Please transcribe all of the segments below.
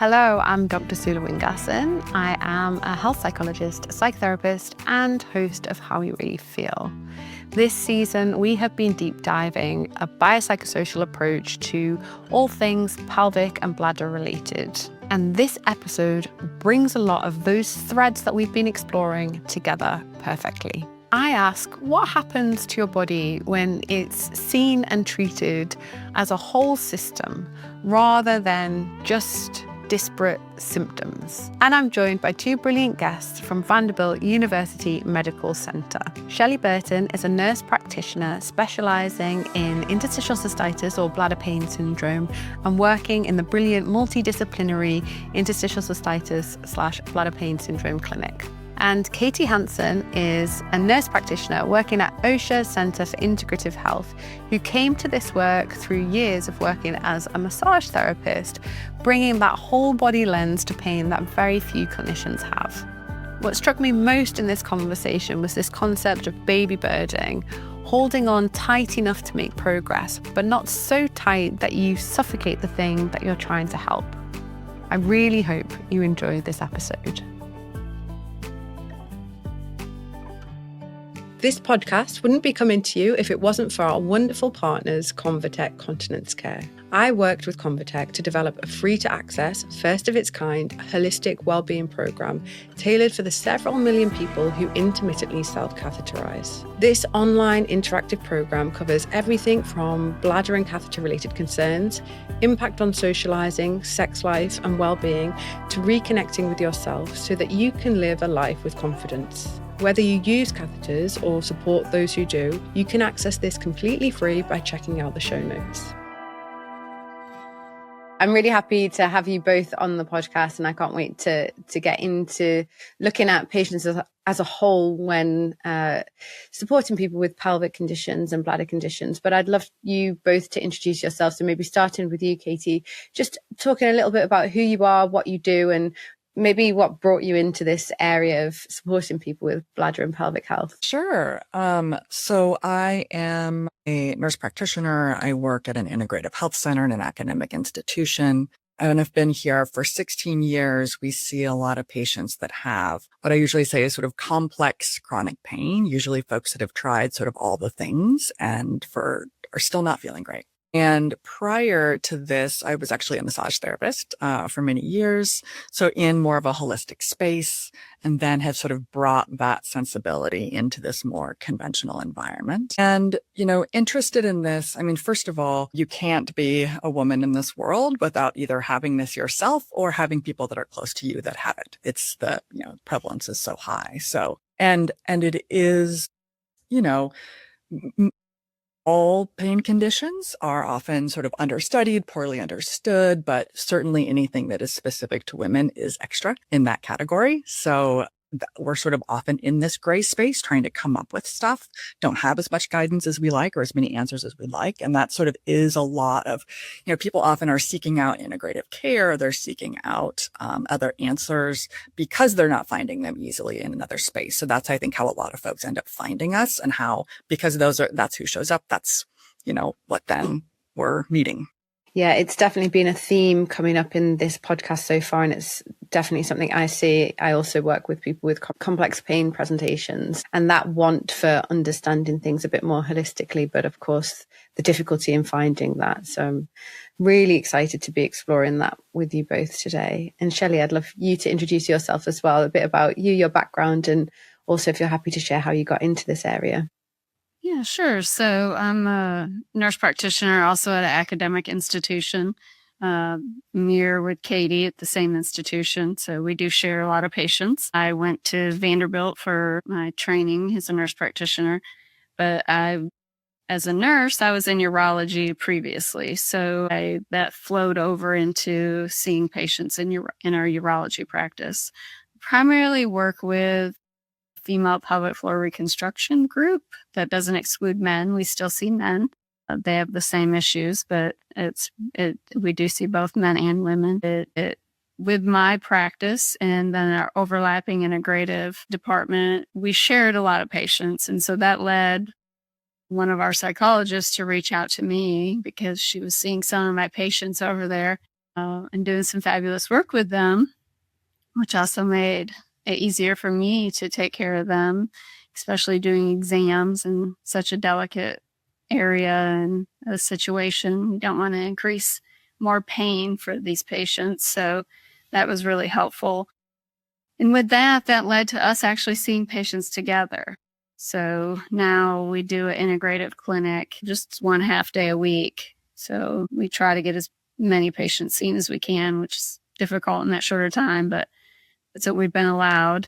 Hello, I'm Dr. Sula Windgassen. I am a health psychologist, psychotherapist, and host of How You Really Feel. This season, we have been deep diving a biopsychosocial approach to all things pelvic and bladder related. And this episode brings a lot of those threads that we've been exploring together perfectly. I ask, what happens to your body when it's seen and treated as a whole system rather than just disparate symptoms? And I'm joined by two brilliant guests from Vanderbilt University Medical Center. Shelli Burton is a nurse practitioner specialising in interstitial cystitis or bladder pain syndrome and working in the brilliant multidisciplinary interstitial cystitis/bladder pain syndrome clinic. And Katy Hansen is a nurse practitioner working at Osher Center for Integrative Health, who came to this work through years of working as a massage therapist, bringing that whole body lens to pain that very few clinicians have. What struck me most in this conversation was this concept of baby birding, holding on tight enough to make progress, but not so tight that you suffocate the thing that you're trying to help. I really hope you enjoy this episode. This podcast wouldn't be coming to you if it wasn't for our wonderful partners, Convatec Continence Care. I worked with Convatec to develop a free-to-access, first-of-its-kind, holistic wellbeing program tailored for the several million people who intermittently self-catheterize. This online interactive program covers everything from bladder and catheter-related concerns, impact on socializing, sex life, and well-being, to reconnecting with yourself so that you can live a life with confidence. Whether you use catheters or support those who do, you can access this completely free by checking out the show notes. I'm really happy to have you both on the podcast, and I can't wait to get into looking at patients as a whole when supporting people with pelvic conditions and bladder conditions. But I'd love you both to introduce yourselves. So maybe starting with you, Katy, just talking a little bit about who you are, what you do, and maybe what brought you into this area of supporting people with bladder and pelvic health. Sure. So I am a nurse practitioner. I work at an integrative health center in an academic institution. And I've been here for 16 years. We see a lot of patients that have what I usually say is sort of complex chronic pain, usually folks that have tried sort of all the things and are still not feeling great. And prior to this, I was actually a massage therapist for many years. So in more of a holistic space, and then have sort of brought that sensibility into this more conventional environment. And, interested in this, first of all, you can't be a woman in this world without either having this yourself or having people that are close to you that have it. It's prevalence is so high. So, and it is, all pain conditions are often sort of understudied, poorly understood, but certainly anything that is specific to women is extra in that category. So we're sort of often in this gray space trying to come up with stuff, don't have as much guidance as we like or as many answers as we like. And that sort of is a lot of, people often are seeking out integrative care. They're seeking out other answers because they're not finding them easily in another space. So that's, I think, how a lot of folks end up finding us, and how, because that's who shows up. That's, what then we're needing. Yeah, it's definitely been a theme coming up in this podcast so far, and it's definitely something I see. I also work with people with complex pain presentations, and that want for understanding things a bit more holistically, but of course, the difficulty in finding that. So I'm really excited to be exploring that with you both today. And Shelli, I'd love you to introduce yourself as well, a bit about you, your background, and also if you're happy to share how you got into this area. Yeah, sure. So I'm a nurse practitioner also at an academic institution, near with Katy at the same institution. So we do share a lot of patients. I went to Vanderbilt for my training as a nurse practitioner, but as a nurse, I was in urology previously. So that flowed over into seeing patients in our urology practice. Primarily work with female pelvic floor reconstruction group. That doesn't exclude men. We still see men. They have the same issues, but we do see both men and women. With my practice and then our overlapping integrative department, we shared a lot of patients. And so that led one of our psychologists to reach out to me because she was seeing some of my patients over there and doing some fabulous work with them, which also made it easier for me to take care of them, especially doing exams in such a delicate area and a situation. You don't want to increase more pain for these patients. So that was really helpful. And with that led to us actually seeing patients together. So now we do an integrative clinic just 1/2 day a week. So we try to get as many patients seen as we can, which is difficult in that shorter time, but that's what we've been allowed.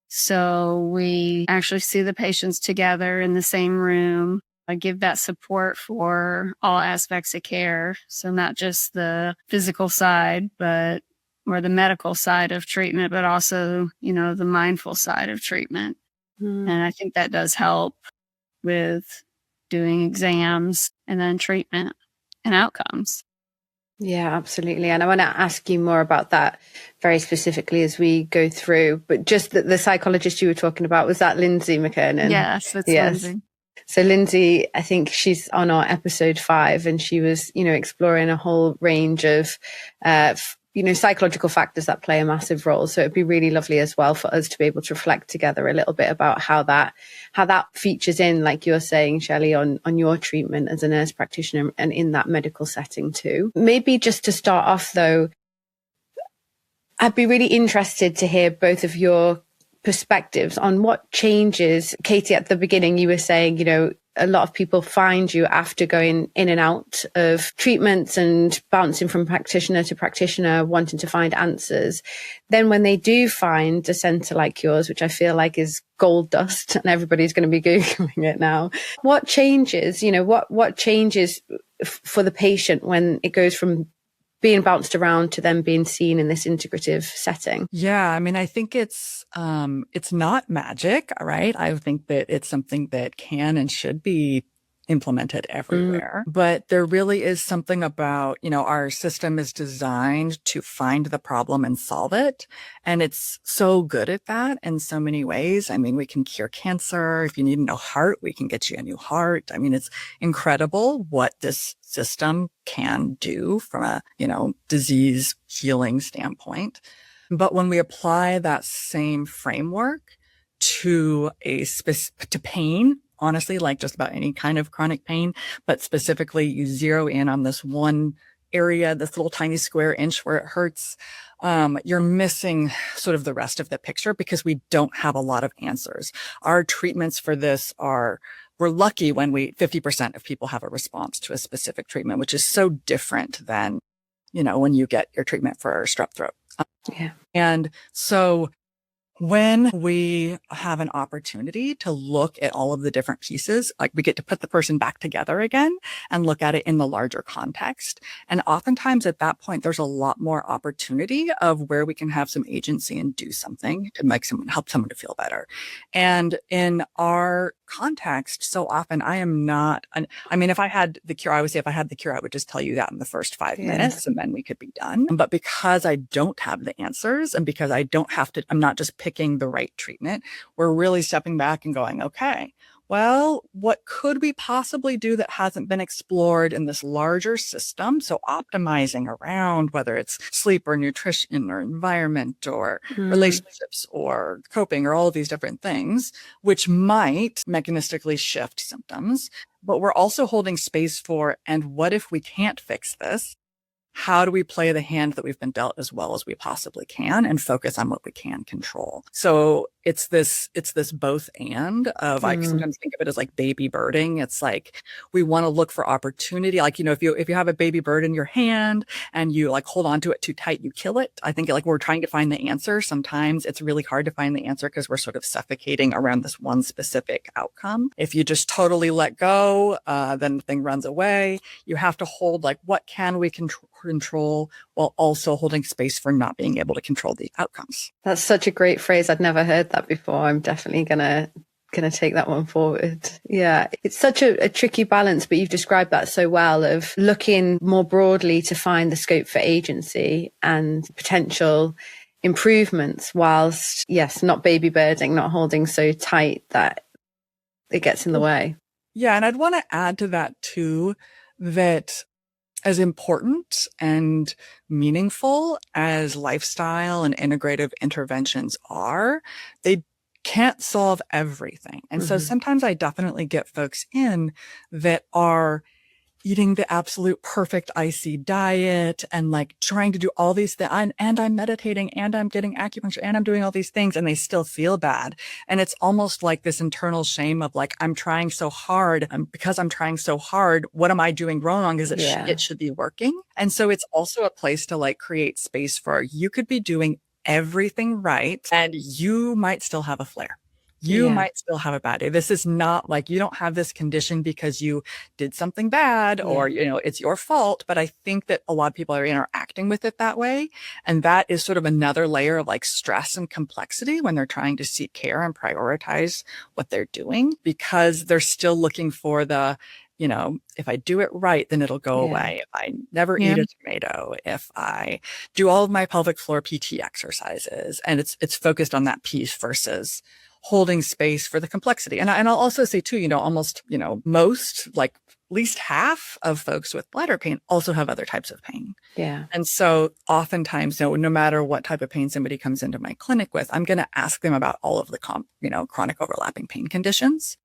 So we actually see the patients together in the same room. I give that support for all aspects of care. So not just the physical side, or the medical side of treatment, but also, the mindful side of treatment. And I think that does help with doing exams and then treatment and outcomes. Yeah, absolutely. And I want to ask you more about that very specifically as we go through. But just the psychologist you were talking about, was that Lindsay McKernan? Yes, it's Lindsay. So Lindsay, I think she's on our episode 5, and she was, exploring a whole range of, psychological factors that play a massive role. So it'd be really lovely as well for us to be able to reflect together a little bit about how that features in, like you're saying, Shelli, on your treatment as a nurse practitioner and in that medical setting too. Maybe just to start off though, I'd be really interested to hear both of your perspectives on what changes. Katy, at the beginning, you were saying, a lot of people find you after going in and out of treatments and bouncing from practitioner to practitioner, wanting to find answers. Then when they do find a centre like yours, which I feel like is gold dust and everybody's going to be Googling it now, what changes, what changes for the patient when it goes from being bounced around to them being seen in this integrative setting? Yeah, I think it's not magic, right? I think that it's something that can and should be implemented everywhere. But there really is something about, our system is designed to find the problem and solve it. And it's so good at that in so many ways. We can cure cancer. If you need a new heart, we can get you a new heart. It's incredible what this system can do from a, disease healing standpoint. But when we apply that same framework to to pain, honestly, like just about any kind of chronic pain, but specifically you zero in on this one area, this little tiny square inch where it hurts, you're missing sort of the rest of the picture because we don't have a lot of answers. Our treatments for this we're lucky when 50% of people have a response to a specific treatment, which is so different than, when you get your treatment for strep throat. Yeah. And so when we have an opportunity to look at all of the different pieces, like we get to put the person back together again and look at it in the larger context. And oftentimes at that point, there's a lot more opportunity of where we can have some agency and do something to help someone to feel better. And in our context, so often I am not, if I had the cure, I would say if I had the cure, I would just tell you that in the first 5 minutes and then we could be done. But because I don't have the answers and because I'm not just picking the right treatment, we're really stepping back and going, okay, well, what could we possibly do that hasn't been explored in this larger system? So optimizing around whether it's sleep or nutrition or environment or relationships or coping or all of these different things, which might mechanistically shift symptoms. But we're also holding space for, and what if we can't fix this? How do we play the hand that we've been dealt as well as we possibly can and focus on what we can control? So it's this both and of, I sometimes think of it as like baby birding. It's like, we want to look for opportunity. Like, if you have a baby bird in your hand and you like hold on to it too tight, you kill it. I think like we're trying to find the answer. Sometimes it's really hard to find the answer because we're sort of suffocating around this one specific outcome. If you just totally let go, then the thing runs away. You have to hold like, what can we control while also holding space for not being able to control the outcomes. That's such a great phrase. I'd never heard that before. I'm definitely gonna take that one forward. Yeah, it's such a tricky balance, but you've described that so well, of looking more broadly to find the scope for agency and potential improvements whilst, yes, not baby birding, not holding so tight that it gets in the way. Yeah, and I'd want to add to that too, that as important and meaningful as lifestyle and integrative interventions are, they can't solve everything. And so sometimes I definitely get folks in that are eating the absolute perfect icy diet and like trying to do all these things. And I'm meditating and I'm getting acupuncture and I'm doing all these things, and they still feel bad. And it's almost like this internal shame of like, I'm trying so hard. Because I'm trying so hard, what am I doing wrong? Is it should be working. And so it's also a place to like create space for, you could be doing everything right and you might still have a flare. You might still have a bad day. This is not like you don't have this condition because you did something bad or, it's your fault. But I think that a lot of people are interacting with it that way. And that is sort of another layer of like stress and complexity when they're trying to seek care and prioritize what they're doing, because they're still looking for the, if I do it right, then it'll go away. If I never eat a tomato, if I do all of my pelvic floor PT exercises, and it's focused on that piece versus holding space for the complexity. And I'll also say too, almost, most, like at least half of folks with bladder pain also have other types of pain. Yeah. And so oftentimes, no matter what type of pain somebody comes into my clinic with, I'm going to ask them about all of the chronic overlapping pain conditions,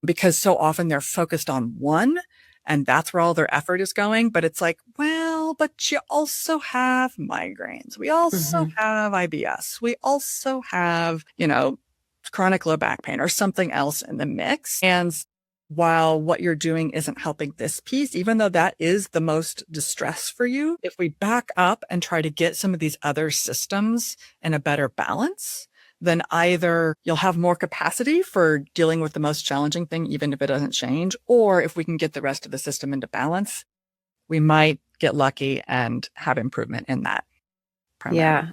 because so often they're focused on one and that's where all their effort is going. But it's like, well, but you also have migraines. We also have IBS. We also have, chronic low back pain or something else in the mix. And while what you're doing isn't helping this piece, even though that is the most distress for you, if we back up and try to get some of these other systems in a better balance, then either you'll have more capacity for dealing with the most challenging thing, even if it doesn't change, or if we can get the rest of the system into balance, we might get lucky and have improvement in that. Yeah.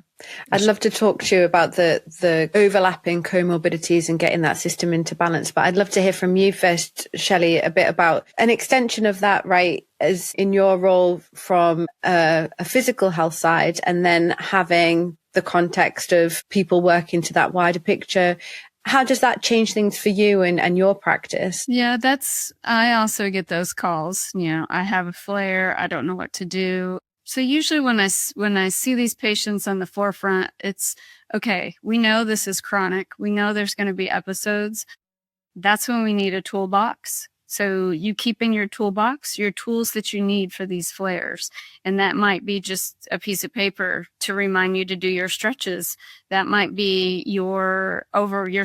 I'd love to talk to you about the overlapping comorbidities and getting that system into balance. But I'd love to hear from you first, Shelli, a bit about an extension of that, right, as in your role from a physical health side, and then having the context of people working to that wider picture. How does that change things for you and your practice? Yeah, I also get those calls. I have a flare. I don't know what to do. So usually when I see these patients on the forefront, it's okay. We know this is chronic. We know there's going to be episodes. That's when we need a toolbox. So you keep in your toolbox your tools that you need for these flares. And that might be just a piece of paper to remind you to do your stretches. That might be your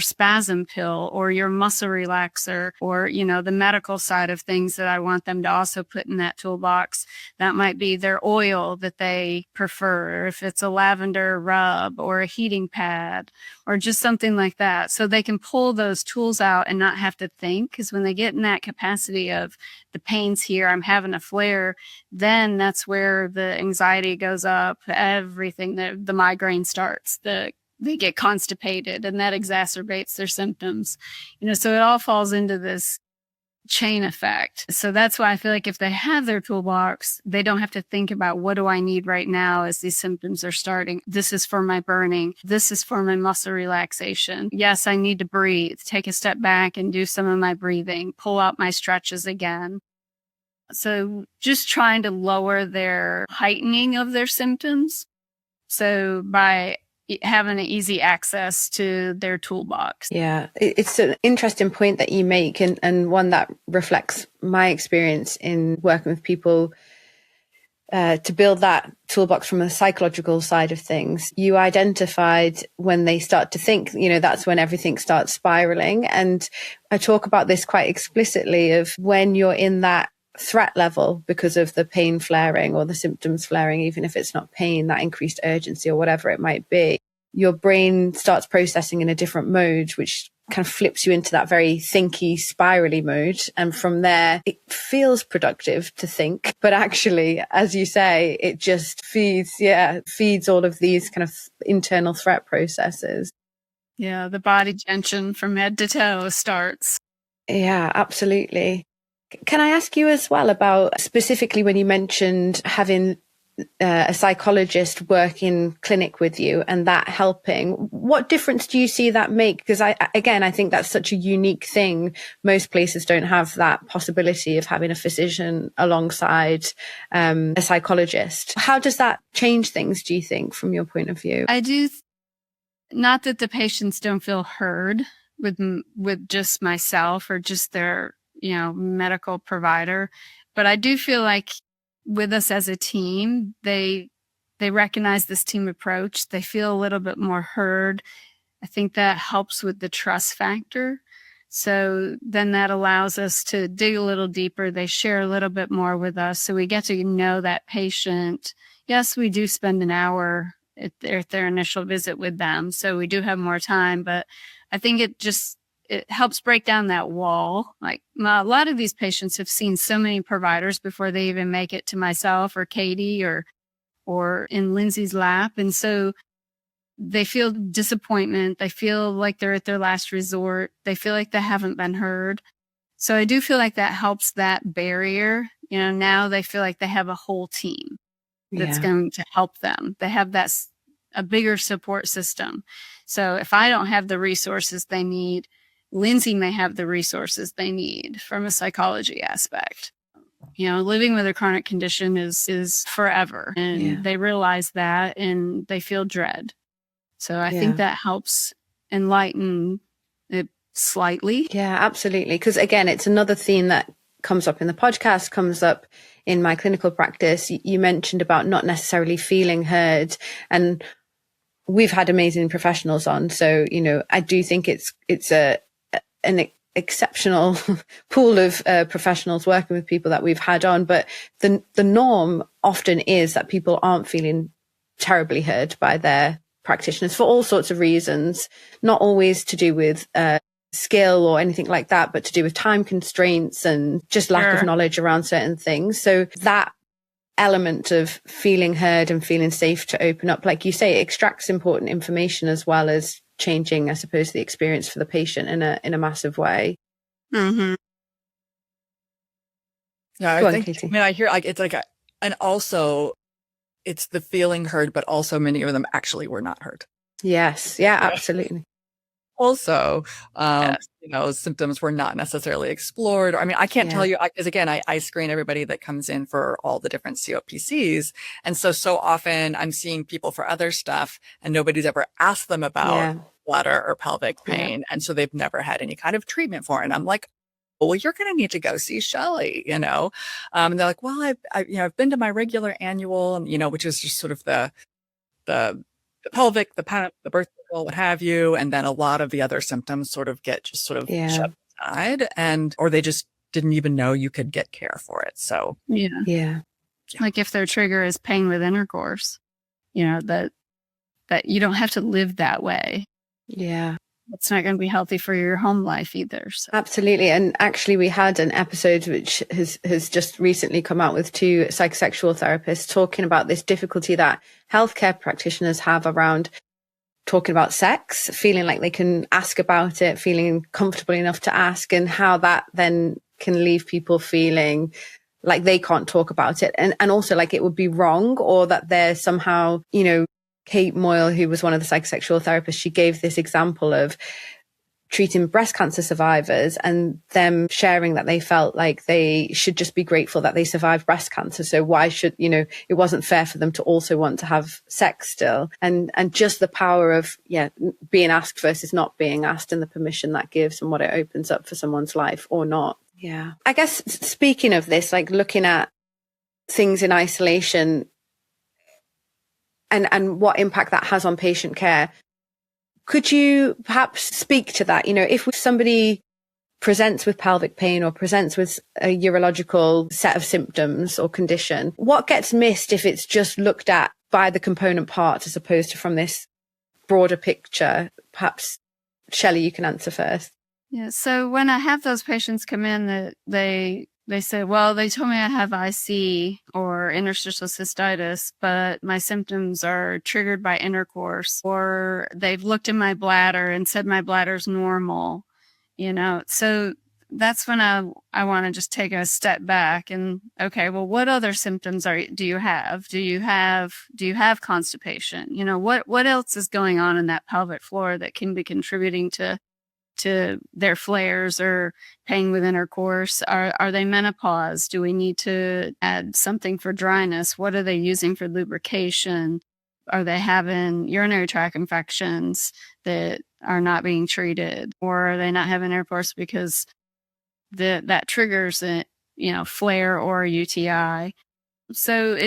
spasm pill or your muscle relaxer, or, the medical side of things that I want them to also put in that toolbox. That might be their oil that they prefer, if it's a lavender rub or a heating pad or just something like that. So they can pull those tools out and not have to think, because when they get in that capacity of the pain's here, I'm having a flare, then that's where the anxiety goes up, everything, the migraine starts, they get constipated, and that exacerbates their symptoms. So it all falls into this chain effect. So that's why I feel like if they have their toolbox, they don't have to think about what do I need right now as these symptoms are starting. This is for my burning. This is for my muscle relaxation. Yes, I need to breathe, take a step back and do some of my breathing, pull out my stretches again. So just trying to lower their heightening of their symptoms. So by having an easy access to their toolbox. Yeah, it's an interesting point that you make, and one that reflects my experience in working with people to build that toolbox from a psychological side of things. You identified when they start to think, that's when everything starts spiraling. And I talk about this quite explicitly of when you're in that threat level because of the pain flaring or the symptoms flaring, even if it's not pain, that increased urgency or whatever it might be, your brain starts processing in a different mode, which kind of flips you into that very thinky, spirally mode. And from there, it feels productive to think, but actually, as you say, it just feeds all of these kind of internal threat processes. Yeah, the body tension from head to toe starts. Yeah, absolutely. Can I ask you as well about specifically when you mentioned having a psychologist working clinic with you and that helping, what difference do you see that make? Because I think that's such a unique thing. Most places don't have that possibility of having a physician alongside a psychologist. How does that change things, do you think, from your point of view? I do. Not that the patients don't feel heard with just myself or just their, medical provider, but I do feel like with us as a team, they recognize this team approach. They feel a little bit more heard. I think that helps with the trust factor. So then that allows us to dig a little deeper. They share a little bit more with us. So we get to know that patient. Yes, we do spend an hour at their initial visit with them. So we do have more time, but I think it helps break down that wall. Like a lot of these patients have seen so many providers before they even make it to myself or Katy or in Lindsay's lap. And so they feel disappointment. They feel like they're at their last resort. They feel like they haven't been heard. So I do feel like that helps that barrier. Now they feel like they have a whole team that's going to help them. They have a bigger support system. So if I don't have the resources they need, Lindsay may have the resources they need from a psychology aspect. Living with a chronic condition is forever, and they realize that and they feel dread. So I think that helps enlighten it slightly. Yeah, absolutely. Because again, it's another theme that comes up in the podcast, comes up in my clinical practice. You mentioned about not necessarily feeling heard, and we've had amazing professionals on. So, I do think it's an exceptional pool of professionals working with people that we've had on. But the norm often is that people aren't feeling terribly heard by their practitioners for all sorts of reasons, not always to do with skill or anything like that, but to do with time constraints and just lack of knowledge around certain things. So that element of feeling heard and feeling safe to open up, like you say, it extracts important information as well as changing, I suppose, the experience for the patient in a massive way. Mm-hmm. Yeah, Go I on, think. Katy. I mean, I hear and also it's the feeling heard, but also many of them actually were not heard. Yes. Yeah, absolutely. Also, symptoms were not necessarily explored. I mean, I can't tell you, because again, I screen everybody that comes in for all the different COPCs. And so often I'm seeing people for other stuff and nobody's ever asked them about bladder or pelvic pain. And so they've never had any kind of treatment for it. And I'm like, well, you're going to need to go see Shelli, and they're like, well, I've been to my regular annual, which is just sort of the pelvic, the birth cycle, what have you. And then a lot of the other symptoms sort of get just sort of shoved aside, or they just didn't even know you could get care for it. So, like if their trigger is pain with intercourse, that you don't have to live that way. Yeah. It's not going to be healthy for your home life either. So. Absolutely. And actually, we had an episode which has just recently come out with two psychosexual therapists talking about this difficulty that healthcare practitioners have around talking about sex, feeling like they can ask about it, feeling comfortable enough to ask, and how that then can leave people feeling like they can't talk about it. And also like it would be wrong, or that they're somehow, Kate Moyle, who was one of the psychosexual therapists, she gave this example of treating breast cancer survivors and them sharing that they felt like they should just be grateful that they survived breast cancer. So why should, it wasn't fair for them to also want to have sex still. And just the power of, being asked versus not being asked, and the permission that gives and what it opens up for someone's life or not. Yeah. I guess speaking of this, like looking at things in isolation, and what impact that has on patient care. Could you perhaps speak to that? If somebody presents with pelvic pain or presents with a urological set of symptoms or condition, what gets missed if it's just looked at by the component parts as opposed to from this broader picture? Perhaps, Shelli, you can answer first. Yeah. So when I have those patients come in, they say, well, they told me I have IC or interstitial cystitis, but my symptoms are triggered by intercourse, or they've looked in my bladder and said my bladder's normal, So that's when I want to just take a step back and, okay, well, what other symptoms do you have? Do you have constipation? What else is going on in that pelvic floor that can be contributing to their flares or pain with intercourse? Are they menopause? Do we need to add something for dryness? What are they using for lubrication? Are they having urinary tract infections that are not being treated? Or are they not having intercourse because that triggers a flare or a UTI? So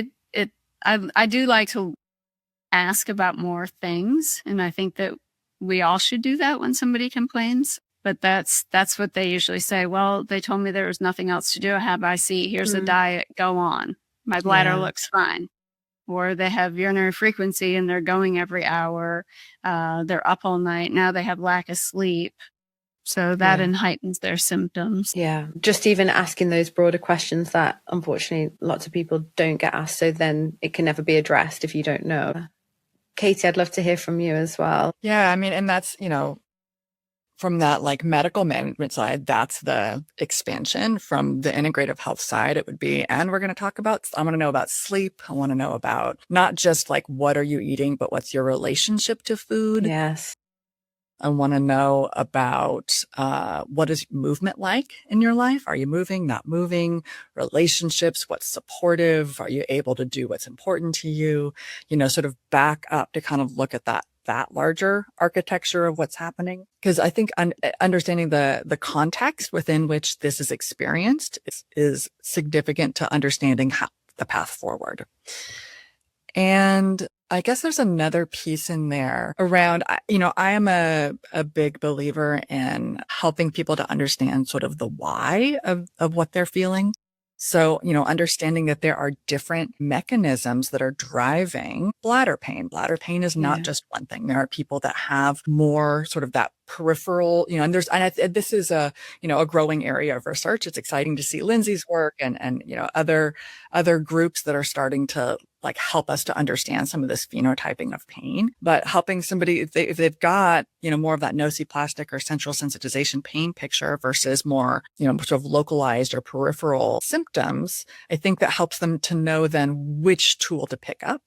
I do like to ask about more things, and I think that we all should do that when somebody complains. But that's what they usually say. Well, they told me there was nothing else to do. I have IC. Here's a diet. Go on. My bladder looks fine. Or they have urinary frequency and they're going every hour. They're up all night. Now they have lack of sleep. So that heightens their symptoms. Yeah. Just even asking those broader questions that unfortunately lots of people don't get asked. So then it can never be addressed if you don't know. Katy, I'd love to hear from you as well. Yeah. I mean, and that's, from that like medical management side, that's the expansion. From the integrative health side, it would be, and we're going to talk about, I want to know about sleep. I want to know about not just like, what are you eating, but what's your relationship to food? Yes. I want to know about what is movement like in your life? Are you moving, not moving? Relationships, what's supportive? Are you able to do what's important to you? Sort of back up to kind of look at that larger architecture of what's happening. Because I think understanding the context within which this is experienced is significant to understanding how the path forward. And I guess there's another piece in there around, I am a big believer in helping people to understand sort of the why of what they're feeling. So, understanding that there are different mechanisms that are driving bladder pain. Bladder pain is not just one thing. There are people that have more sort of that peripheral, and this is a growing area of research. It's exciting to see Lindsay's work and other groups that are starting to like help us to understand some of this phenotyping of pain, but helping somebody if they've got, more of that nociplastic or central sensitization pain picture versus more, sort of localized or peripheral symptoms. I think that helps them to know then which tool to pick up.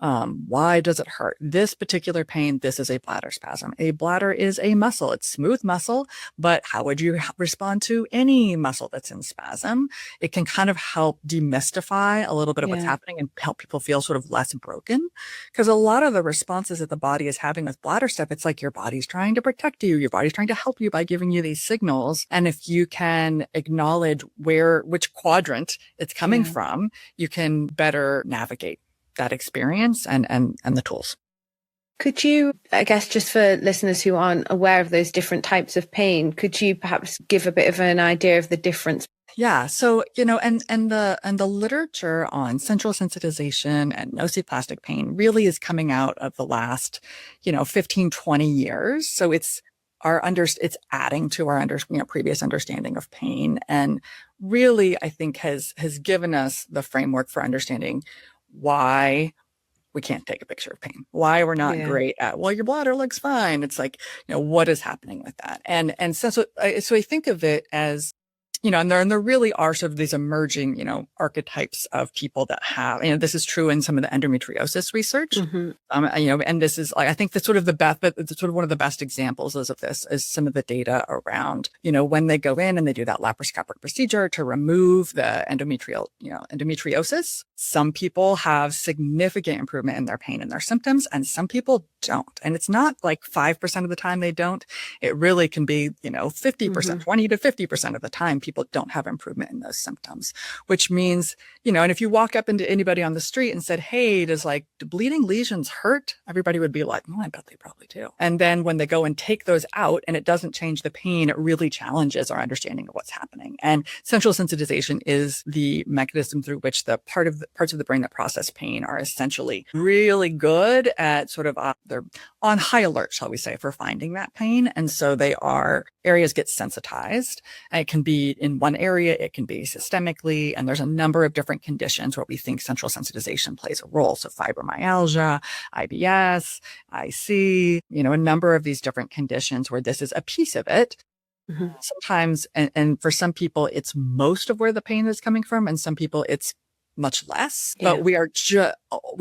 Why does it hurt? This particular pain, this is a bladder spasm. A bladder is a muscle. It's smooth muscle, but how would you respond to any muscle that's in spasm? It can kind of help demystify a little bit of what's happening and help people feel sort of less broken. Because a lot of the responses that the body is having with bladder stuff, it's like your body's trying to protect you. Your body's trying to help you by giving you these signals. And if you can acknowledge which quadrant it's coming from, you can better navigate that experience and the tools. Could you, I guess, just for listeners who aren't aware of those different types of pain, could you perhaps give a bit of an idea of the difference? Yeah. So, and the literature on central sensitization and nociplastic pain really is coming out of the last, 15, 20 years. So it's adding to our previous understanding of pain, and really, I think has given us the framework for understanding why we can't take a picture of pain, why we're not great at, well, your bladder looks fine. It's like, what is happening with that? And so I think of it as, and there really are sort of these emerging, archetypes of people that have, this is true in some of the endometriosis research. And this is like, I think that's sort of the best, but it's sort of one of the best examples of this is some of the data around, when they go in and they do that laparoscopic procedure to remove the endometriosis. Some people have significant improvement in their pain and their symptoms, and some people don't. And it's not like 5% of the time they don't. It really can be, 50%, 20 to 50% of the time people don't have improvement in those symptoms, which means, and if you walk up into anybody on the street and said, hey, do bleeding lesions hurt? Everybody would be like, well, I bet they probably do. And then when they go and take those out and it doesn't change the pain, it really challenges our understanding of what's happening. And central sensitization is the mechanism through which the parts of the brain that process pain are essentially really good at sort of, they're on high alert, shall we say, for finding that pain. And so areas get sensitized. And it can be in one area, it can be systemically, and there's a number of different conditions where we think central sensitization plays a role. So fibromyalgia, IBS, IC, a number of these different conditions where this is a piece of it. Mhm. Sometimes, and for some people, it's most of where the pain is coming from, and some people it's much less. Yeah. But we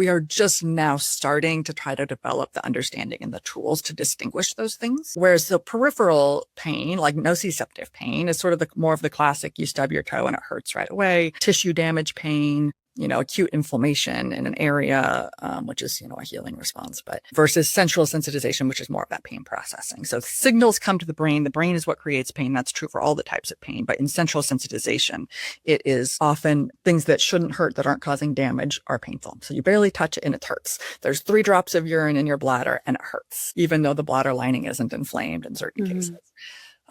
are just now starting to try to develop the understanding and the tools to distinguish those things. Whereas the peripheral pain, like nociceptive pain, is sort of more of the classic, you stub your toe and it hurts right away. Tissue damage pain, acute inflammation in an area, which is, a healing response, but versus central sensitization, which is more of that pain processing. So signals come to the brain. The brain is what creates pain. That's true for all the types of pain. But in central sensitization, it is often things that shouldn't hurt, that aren't causing damage, are painful. So you barely touch it and it hurts. There's 3 drops of urine in your bladder and it hurts, even though the bladder lining isn't inflamed in certain cases.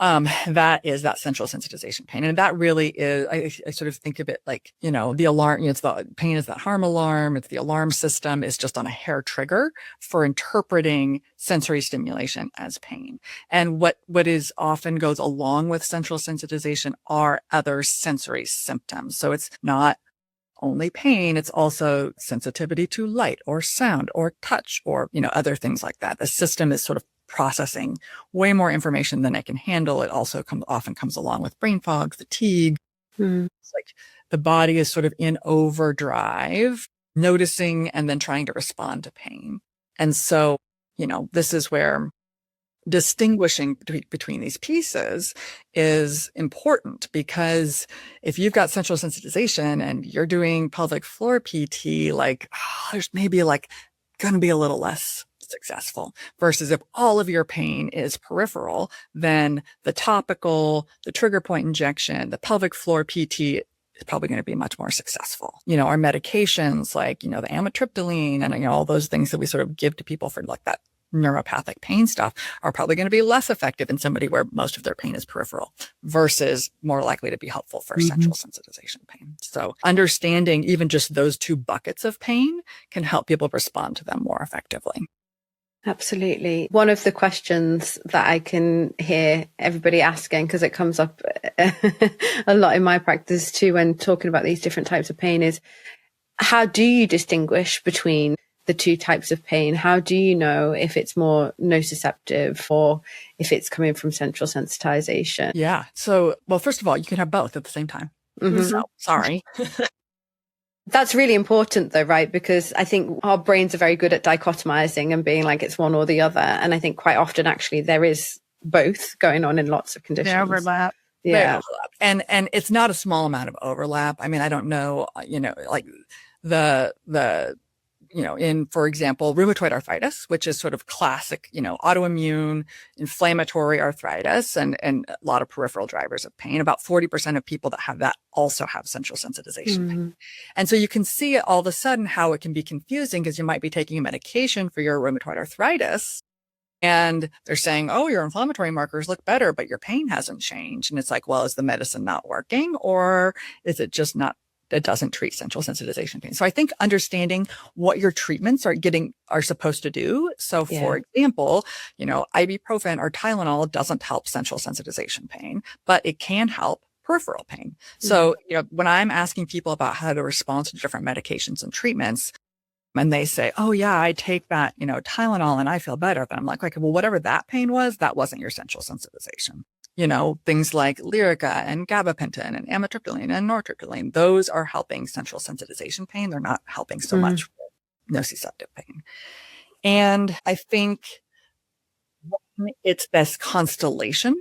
That is that central sensitization pain. And that really is, I sort of think of it like, the alarm, it's the pain is that harm alarm. It's the alarm system is just on a hair trigger for interpreting sensory stimulation as pain. And what is often goes along with central sensitization are other sensory symptoms. So it's not only pain, it's also sensitivity to light or sound or touch or, other things like that. The system is sort of processing way more information than it can handle. It also often comes along with brain fog, fatigue. It's like the body is sort of in overdrive, noticing and then trying to respond to pain. And so, this is where distinguishing between these pieces is important, because if you've got central sensitization and you're doing pelvic floor PT, there's maybe going to be a little less successful, versus if all of your pain is peripheral, then the topical, the trigger point injection, the pelvic floor PT is probably going to be much more successful. Our medications like, the amitriptyline and, all those things that we sort of give to people for that neuropathic pain stuff are probably going to be less effective in somebody where most of their pain is peripheral, versus more likely to be helpful for central sensitization pain. So understanding even just those 2 buckets of pain can help people respond to them more effectively. Absolutely. One of the questions that I can hear everybody asking, because it comes up a lot in my practice too when talking about these different types of pain, is how do you distinguish between the 2 types of pain? How do you know if it's more nociceptive or if it's coming from central sensitization? Yeah. So, well, first of all, you can have both at the same time. So, sorry. That's really important though, right? Because I think our brains are very good at dichotomizing and being like it's one or the other. And I think quite often actually there is both going on in lots of conditions. They overlap. Yeah. They overlap. And it's not a small amount of overlap. I mean, I don't know, in, for example, rheumatoid arthritis, which is sort of classic, autoimmune inflammatory arthritis and a lot of peripheral drivers of pain. About 40% of people that have that also have central sensitization pain. And so you can see all of a sudden how it can be confusing, because you might be taking a medication for your rheumatoid arthritis and they're saying, oh, your inflammatory markers look better, but your pain hasn't changed. And it's like, well, is the medicine not working, or is it just not? It doesn't treat central sensitization pain. So I think understanding what your treatments are supposed to do. So for example, ibuprofen or Tylenol doesn't help central sensitization pain, but it can help peripheral pain. So, when I'm asking people about how to respond to different medications and treatments, and they say, oh yeah, I take that, Tylenol and I feel better. Then I'm like, okay, well, whatever that pain was, that wasn't your central sensitization. Things like Lyrica and gabapentin and amitriptyline and nortriptyline, those are helping central sensitization pain. They're not helping so much with nociceptive pain. And I think it's this constellation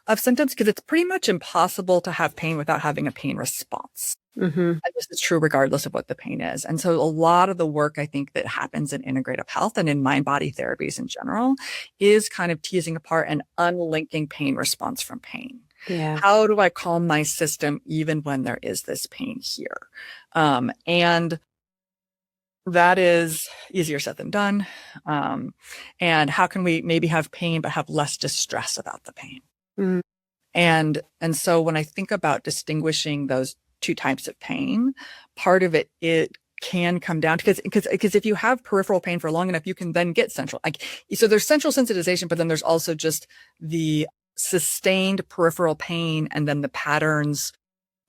of symptoms, because it's pretty much impossible to have pain without having a pain response. And this is true regardless of what the pain is. And so a lot of the work I think that happens in integrative health and in mind-body therapies in general is kind of teasing apart and unlinking pain response from pain. Yeah. How do I calm my system even when there is this pain here? And that is easier said than done. And how can we maybe have pain but have less distress about the pain? And so when I think about distinguishing those 2 types of pain, part of it can come down to, because if you have peripheral pain for long enough, you can then get central. So there's central sensitization, but then there's also just the sustained peripheral pain and then the patterns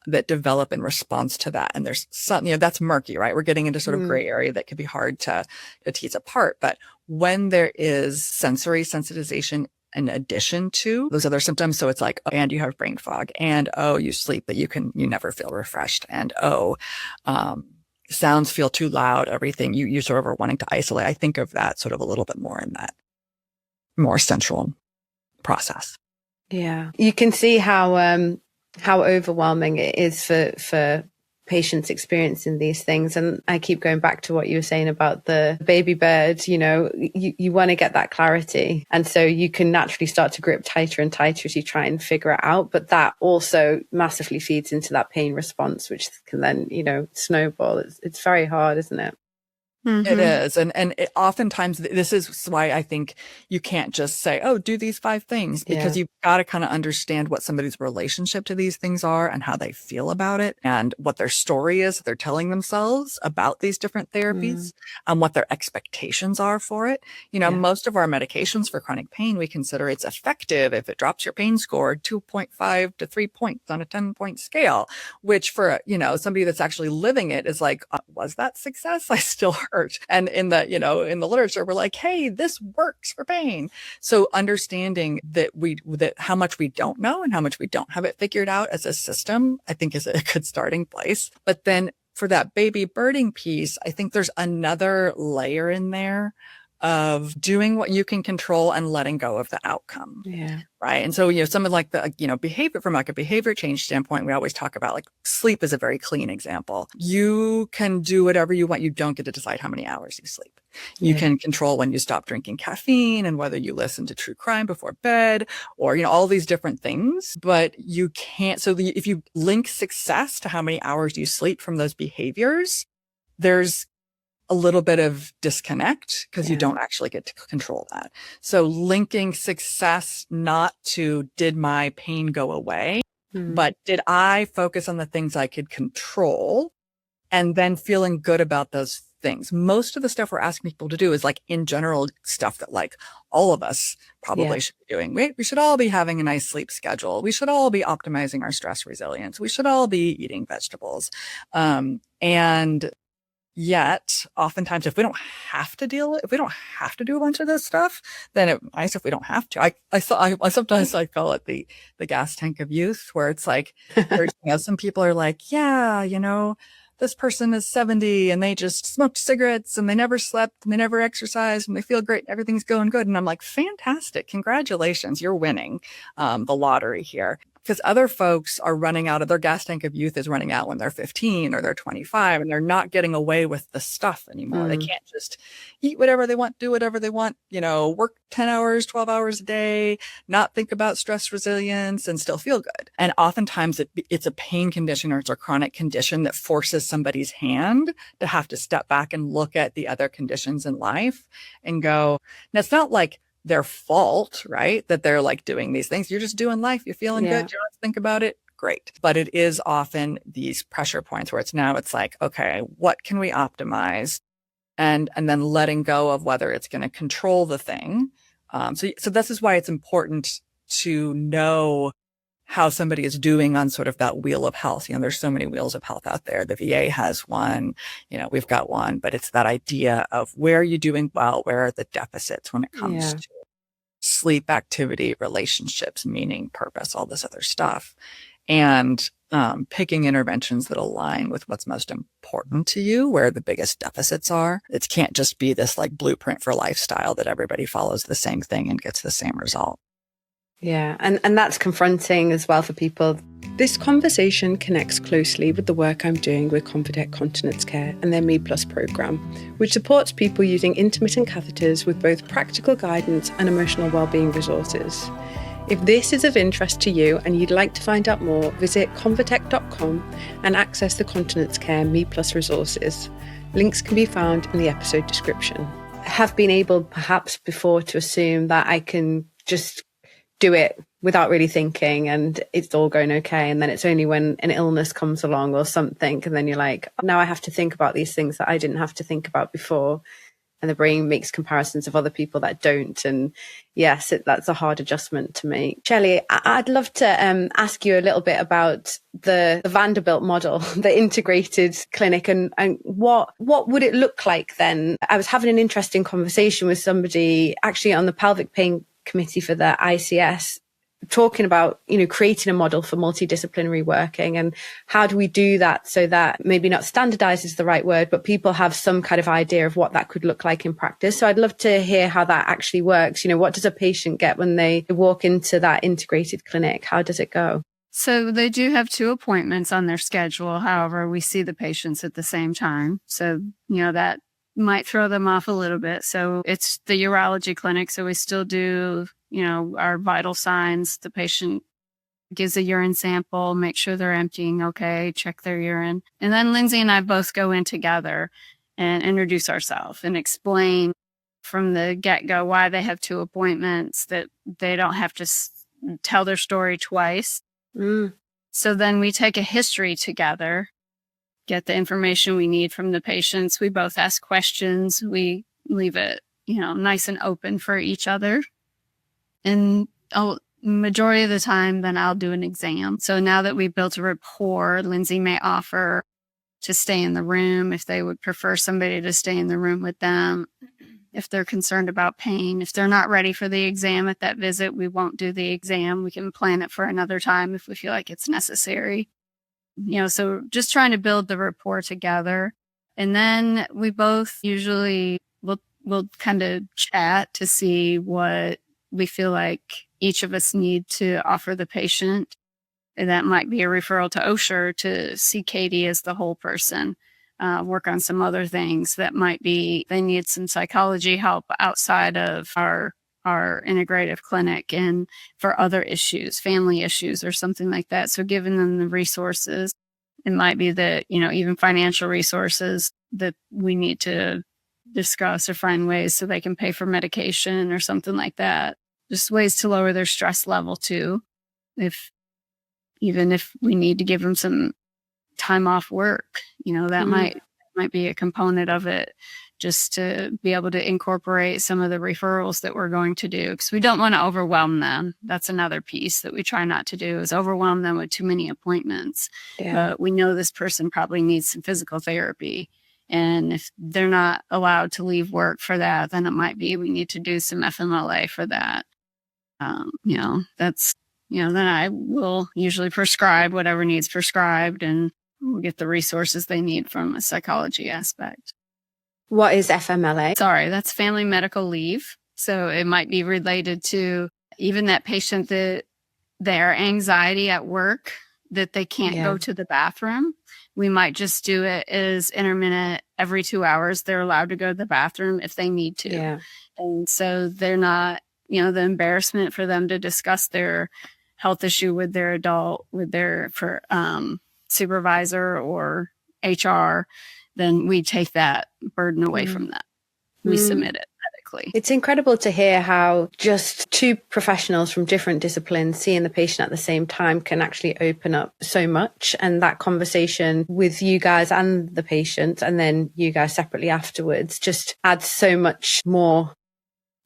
that develop in response to that. And there's some, that's murky, right? We're getting into sort of gray area that could be hard to tease apart. But when there is sensory sensitization in addition to those other symptoms. So it's like, and you have brain fog, and you sleep, but you never feel refreshed, and sounds feel too loud, everything. You sort of are wanting to isolate. I think of that sort of a little bit more in that more central process. Yeah. You can see how overwhelming it is for patients experiencing these things. And I keep going back to what you were saying about the baby bird. You want to get that clarity. And so you can naturally start to grip tighter and tighter as you try and figure it out. But that also massively feeds into that pain response, which can then, snowball. It's very hard, isn't it? Mm-hmm. It is. And oftentimes this is why I think you can't just say, do these 5 things, because you've got to kind of understand what somebody's relationship to these things are and how they feel about it and what their story is that they're telling themselves about these different therapies and what their expectations are for it. Most of our medications for chronic pain, we consider it's effective if it drops your pain score 2.5 to 3 points on a 10-point scale, which for, somebody that's actually living it is like, was that success? I still hurt. And in the, in the literature, we're like, hey, this works for pain. So understanding that how much we don't know and how much we don't have it figured out as a system, I think is a good starting place. But then for that baby birding piece, I think there's another layer in there of doing what you can control and letting go of the outcome. Yeah. Right. And so, some of like the, behavior from like a behavior change standpoint, we always talk about like sleep is a very clean example. You can do whatever you want. You don't get to decide how many hours you sleep. You can control when you stop drinking caffeine and whether you listen to true crime before bed or, all these different things, but you can't. So if you link success to how many hours you sleep from those behaviors, there's a little bit of disconnect because you don't actually get to control that. So linking success not to did my pain go away, but did I focus on the things I could control and then feeling good about those things. Most of the stuff we're asking people to do is like in general stuff that like all of us probably should be doing. We should all be having a nice sleep schedule. We should all be optimizing our stress resilience. We should all be eating vegetables. And yet, oftentimes, if we don't have to do a bunch of this stuff, then it's nice if we don't have to. I sometimes I call it the gas tank of youth, where it's like, some people are like, this person is 70 and they just smoked cigarettes and they never slept and they never exercised and they feel great. Everything's going good. And I'm like, fantastic. Congratulations. You're winning the lottery here. Because other folks are running out of their gas tank of youth is running out when they're 15 or they're 25 and they're not getting away with the stuff anymore. They can't just eat whatever they want, do whatever they want, work 10 hours, 12 hours a day, not think about stress resilience and still feel good. And oftentimes it's a pain condition or it's a chronic condition that forces somebody's hand to have to step back and look at the other conditions in life and go, now it's not like their fault, right? That they're like doing these things. You're just doing life. You're feeling good. You don't have to think about it. Great. But it is often these pressure points where it's like, okay, what can we optimize? And then letting go of whether it's going to control the thing. So this is why it's important to know how somebody is doing on sort of that wheel of health. There's so many wheels of health out there. The VA has one, we've got one, but it's that idea of where are you doing well? Where are the deficits when it comes to sleep, activity, relationships, meaning, purpose, all this other stuff. And picking interventions that align with what's most important to you, where the biggest deficits are. It can't just be this like blueprint for lifestyle that everybody follows the same thing and gets the same result. Yeah, and that's confronting as well for people. This conversation connects closely with the work I'm doing with Convatec Continence Care and their Me Plus program, which supports people using intermittent catheters with both practical guidance and emotional wellbeing resources. If this is of interest to you and you'd like to find out more, visit convatec.com and access the Continence Care Me Plus resources. Links can be found in the episode description. I have been able perhaps before to assume that I can just do it without really thinking and it's all going okay. And then it's only when an illness comes along or something, and then you're like, now I have to think about these things that I didn't have to think about before. And the brain makes comparisons of other people that don't. And yes, that's a hard adjustment to make. Shelli, I'd love to ask you a little bit about the Vanderbilt model, the integrated clinic, and what would it look like then? I was having an interesting conversation with somebody actually on the pelvic pain committee for the ICS, talking about, creating a model for multidisciplinary working, and how do we do that so that maybe not standardized is the right word, but people have some kind of idea of what that could look like in practice. So I'd love to hear how that actually works. What does a patient get when they walk into that integrated clinic? How does it go? So they do have 2 appointments on their schedule. However, we see the patients at the same time. So, that might throw them off a little bit. So it's the urology clinic. So we still do, our vital signs. The patient gives a urine sample, make sure they're emptying okay, check their urine. And then Lindsay and I both go in together and introduce ourselves and explain from the get-go why they have 2 appointments, that they don't have to tell their story twice. So then we take a history together, get the information we need from the patients. We both ask questions. We leave it, nice and open for each other. And majority of the time, then I'll do an exam. So now that we've built a rapport, Lindsay may offer to stay in the room if they would prefer somebody to stay in the room with them. If they're concerned about pain, if they're not ready for the exam at that visit, we won't do the exam. We can plan it for another time if we feel like it's necessary. So just trying to build the rapport together. And then we both usually we'll kind of chat to see what we feel like each of us need to offer the patient. And that might be a referral to Osher to see Katy as the whole person. Work on some other things that might be, they need some psychology help outside of our integrative clinic, and for other issues, family issues or something like that. So giving them the resources, it might be that, even financial resources that we need to discuss or find ways so they can pay for medication or something like that. Just ways to lower their stress level too. Even if we need to give them some time off work, that might be a component of it, just to be able to incorporate some of the referrals that we're going to do, because we don't want to overwhelm them. That's another piece that we try not to do, is overwhelm them with too many appointments. But we know this person probably needs some physical therapy. And if they're not allowed to leave work for that, then it might be we need to do some FMLA for that. Then I will usually prescribe whatever needs prescribed, and we'll get the resources they need from a psychology aspect. What is FMLA? Sorry, that's family medical leave. So it might be related to even that patient that their anxiety at work, that they can't go to the bathroom. We might just do it as intermittent. Every 2 hours, they're allowed to go to the bathroom if they need to. Yeah. And so they're not, the embarrassment for them to discuss their health issue with their supervisor or HR, then we take that burden away from them. We submit it medically. It's incredible to hear how just 2 professionals from different disciplines seeing the patient at the same time can actually open up so much. And that conversation with you guys and the patient, and then you guys separately afterwards, just adds so much more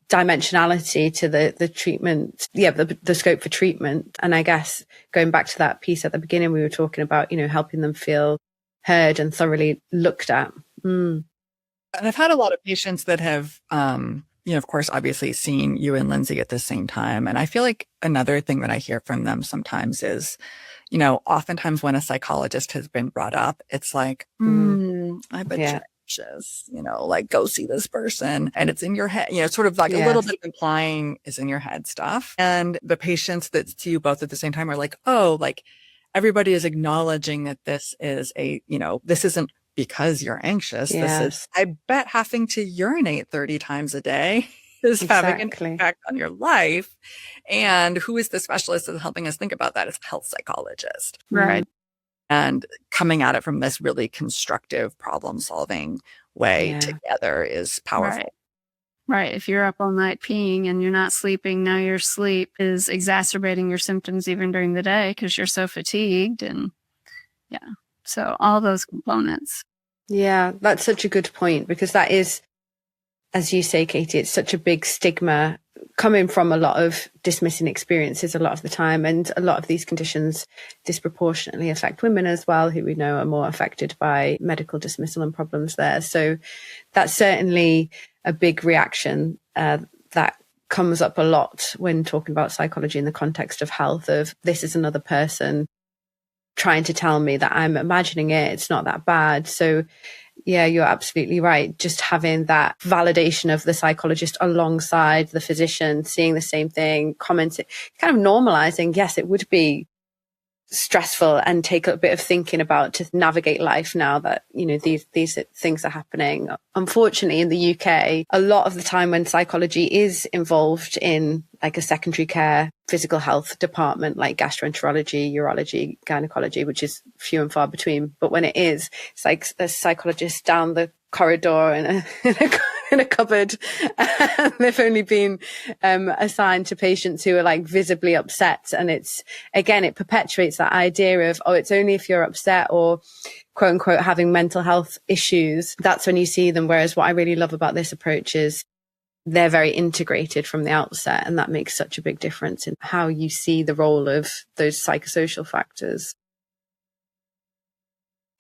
dimensionality to the treatment, the scope for treatment. And I guess going back to that piece at the beginning, we were talking about, helping them feel heard and thoroughly looked at. And I've had a lot of patients that have, of course, obviously seen you and Lindsay at the same time. And I feel like another thing that I hear from them sometimes is, oftentimes when a psychologist has been brought up, it's like, I bet you're anxious, go see this person. And it's in your head, sort of like a little bit implying is in your head stuff. And the patients that see you both at the same time are like, oh, like everybody is acknowledging that this is this isn't because you're anxious. This is, I bet having to urinate 30 times a day is having an impact on your life. And who is the specialist that's helping us think about that? It's a health psychologist. Right. And coming at it from this really constructive problem solving way together is powerful. Right. If you're up all night peeing and you're not sleeping, now your sleep is exacerbating your symptoms even during the day because you're so fatigued. And so all those components. Yeah, that's such a good point, because that is, as you say, Katy, it's such a big stigma coming from a lot of dismissing experiences a lot of the time. And a lot of these conditions disproportionately affect women as well, who we know are more affected by medical dismissal and problems there. So that's certainly a big reaction that comes up a lot when talking about psychology in the context of health, of this is another person trying to tell me that I'm imagining it, it's not that bad. So yeah, you're absolutely right. Just having that validation of the psychologist alongside the physician, seeing the same thing, commenting, kind of normalizing, yes, it would be stressful and take a bit of thinking about to navigate life now that, you know, these things are happening. Unfortunately, in the UK, a lot of the time when psychology is involved in like a secondary care physical health department, like gastroenterology, urology, gynecology, which is few and far between. But when it is, it's like a psychologist down the corridor in a cupboard. And they've only been assigned to patients who are like visibly upset. And it's, again, it perpetuates that idea of, oh, it's only if you're upset or quote unquote having mental health issues, that's when you see them. Whereas what I really love about this approach is they're very integrated from the outset. And that makes such a big difference in how you see the role of those psychosocial factors.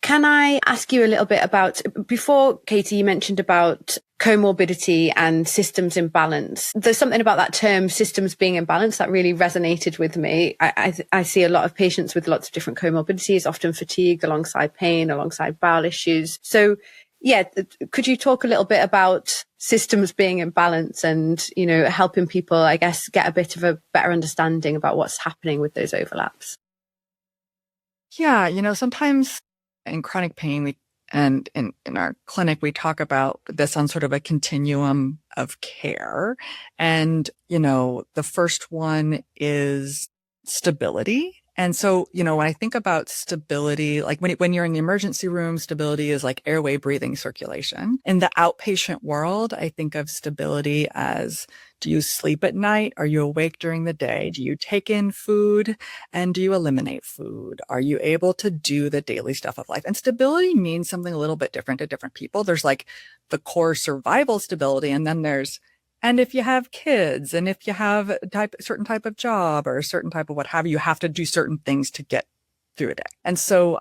Can I ask you a little bit about, before, Katy, you mentioned about comorbidity and systems imbalance. There's something about that term, systems being imbalanced, that really resonated with me. I see a lot of patients with lots of different comorbidities, often fatigue alongside pain, alongside bowel issues. So yeah, could you talk a little bit about systems being in balance and, you know, helping people, I guess, get a bit of a better understanding about what's happening with those overlaps? Yeah, you know, sometimes in chronic pain, and in our clinic, we talk about this on sort of a continuum of care. And, you know, the first one is stability. And so, you know, when I think about stability, like when you're in the emergency room, stability is like airway, breathing, circulation. In the outpatient world, I think of stability as, do you sleep at night? Are you awake during the day? Do you take in food? And do you eliminate food? Are you able to do the daily stuff of life? And stability means something a little bit different to different people. There's like the core survival stability, and then there's, and if you have kids, and if you have a certain type of job or a certain type of what have you, you have to do certain things to get through a day. And so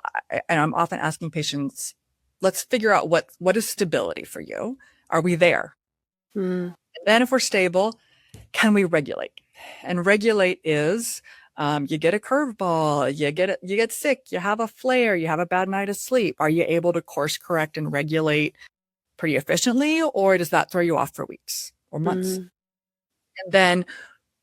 I'm often asking patients, let's figure out what is stability for you? Are we there? And then if we're stable, can we regulate? And regulate is, you get a curveball, you get sick, you have a flare, you have a bad night of sleep. Are you able to course correct and regulate pretty efficiently, or does that throw you off for weeks or months? And then,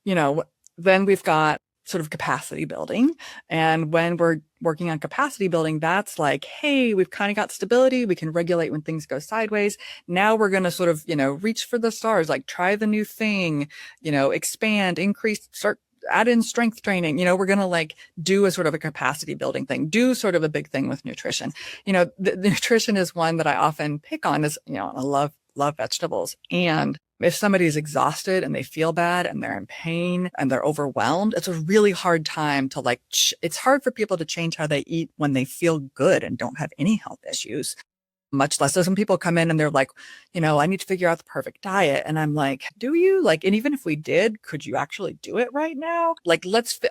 you know, then we've got sort of capacity building. And when we're working on capacity building, that's like, hey, we've kind of got stability. We can regulate when things go sideways. Now we're going to sort of, you know, reach for the stars, like try the new thing, you know, expand, increase, add in strength training. You know, we're going to like do a sort of a capacity building thing, do sort of a big thing with nutrition. You know, the nutrition is one that I often pick on is, you know, I love vegetables. And if somebody's exhausted and they feel bad and they're in pain and they're overwhelmed, it's a really hard time to like, it's hard for people to change how they eat when they feel good and don't have any health issues. Much less so some people come in and they're like, you know, I need to figure out the perfect diet. And I'm like, do you? Like, and even if we did, could you actually do it right now? Like,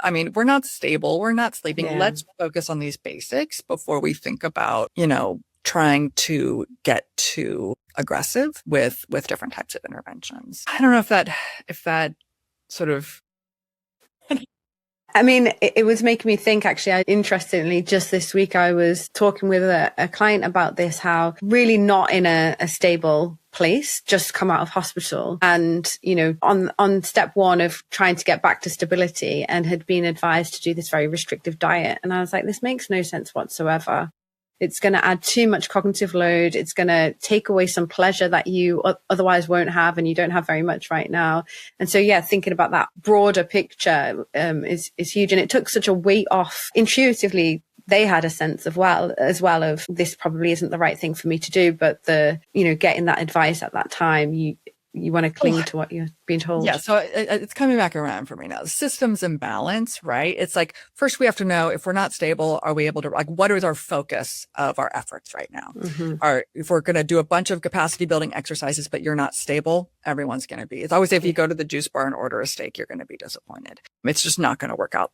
I mean, we're not stable. We're not sleeping. Yeah. Let's focus on these basics before we think about, you know, trying to get too aggressive with different types of interventions. I don't know if that sort of. I mean, it was making me think, actually, interestingly, just this week, I was talking with a client about this, how really not in a stable place, just come out of hospital and, you know, on step one of trying to get back to stability and had been advised to do this very restrictive diet. And I was like, this makes no sense whatsoever. It's going to add too much cognitive load. It's going to take away some pleasure that you otherwise won't have, and you don't have very much right now. And so, yeah, thinking about that broader picture is huge. And it took such a weight off. Intuitively, they had a sense as well of this probably isn't the right thing for me to do. But getting that advice at that time, you want to cling to what you're being told. Yeah. So it's coming back around for me now. The systems imbalance, right? It's like, first we have to know if we're not stable, are we able to, like, what is our focus of our efforts right now? Or if we're going to do a bunch of capacity building exercises, but you're not stable, everyone's going to be. It's always, if you go to the juice bar and order a steak, you're going to be disappointed. It's just not going to work out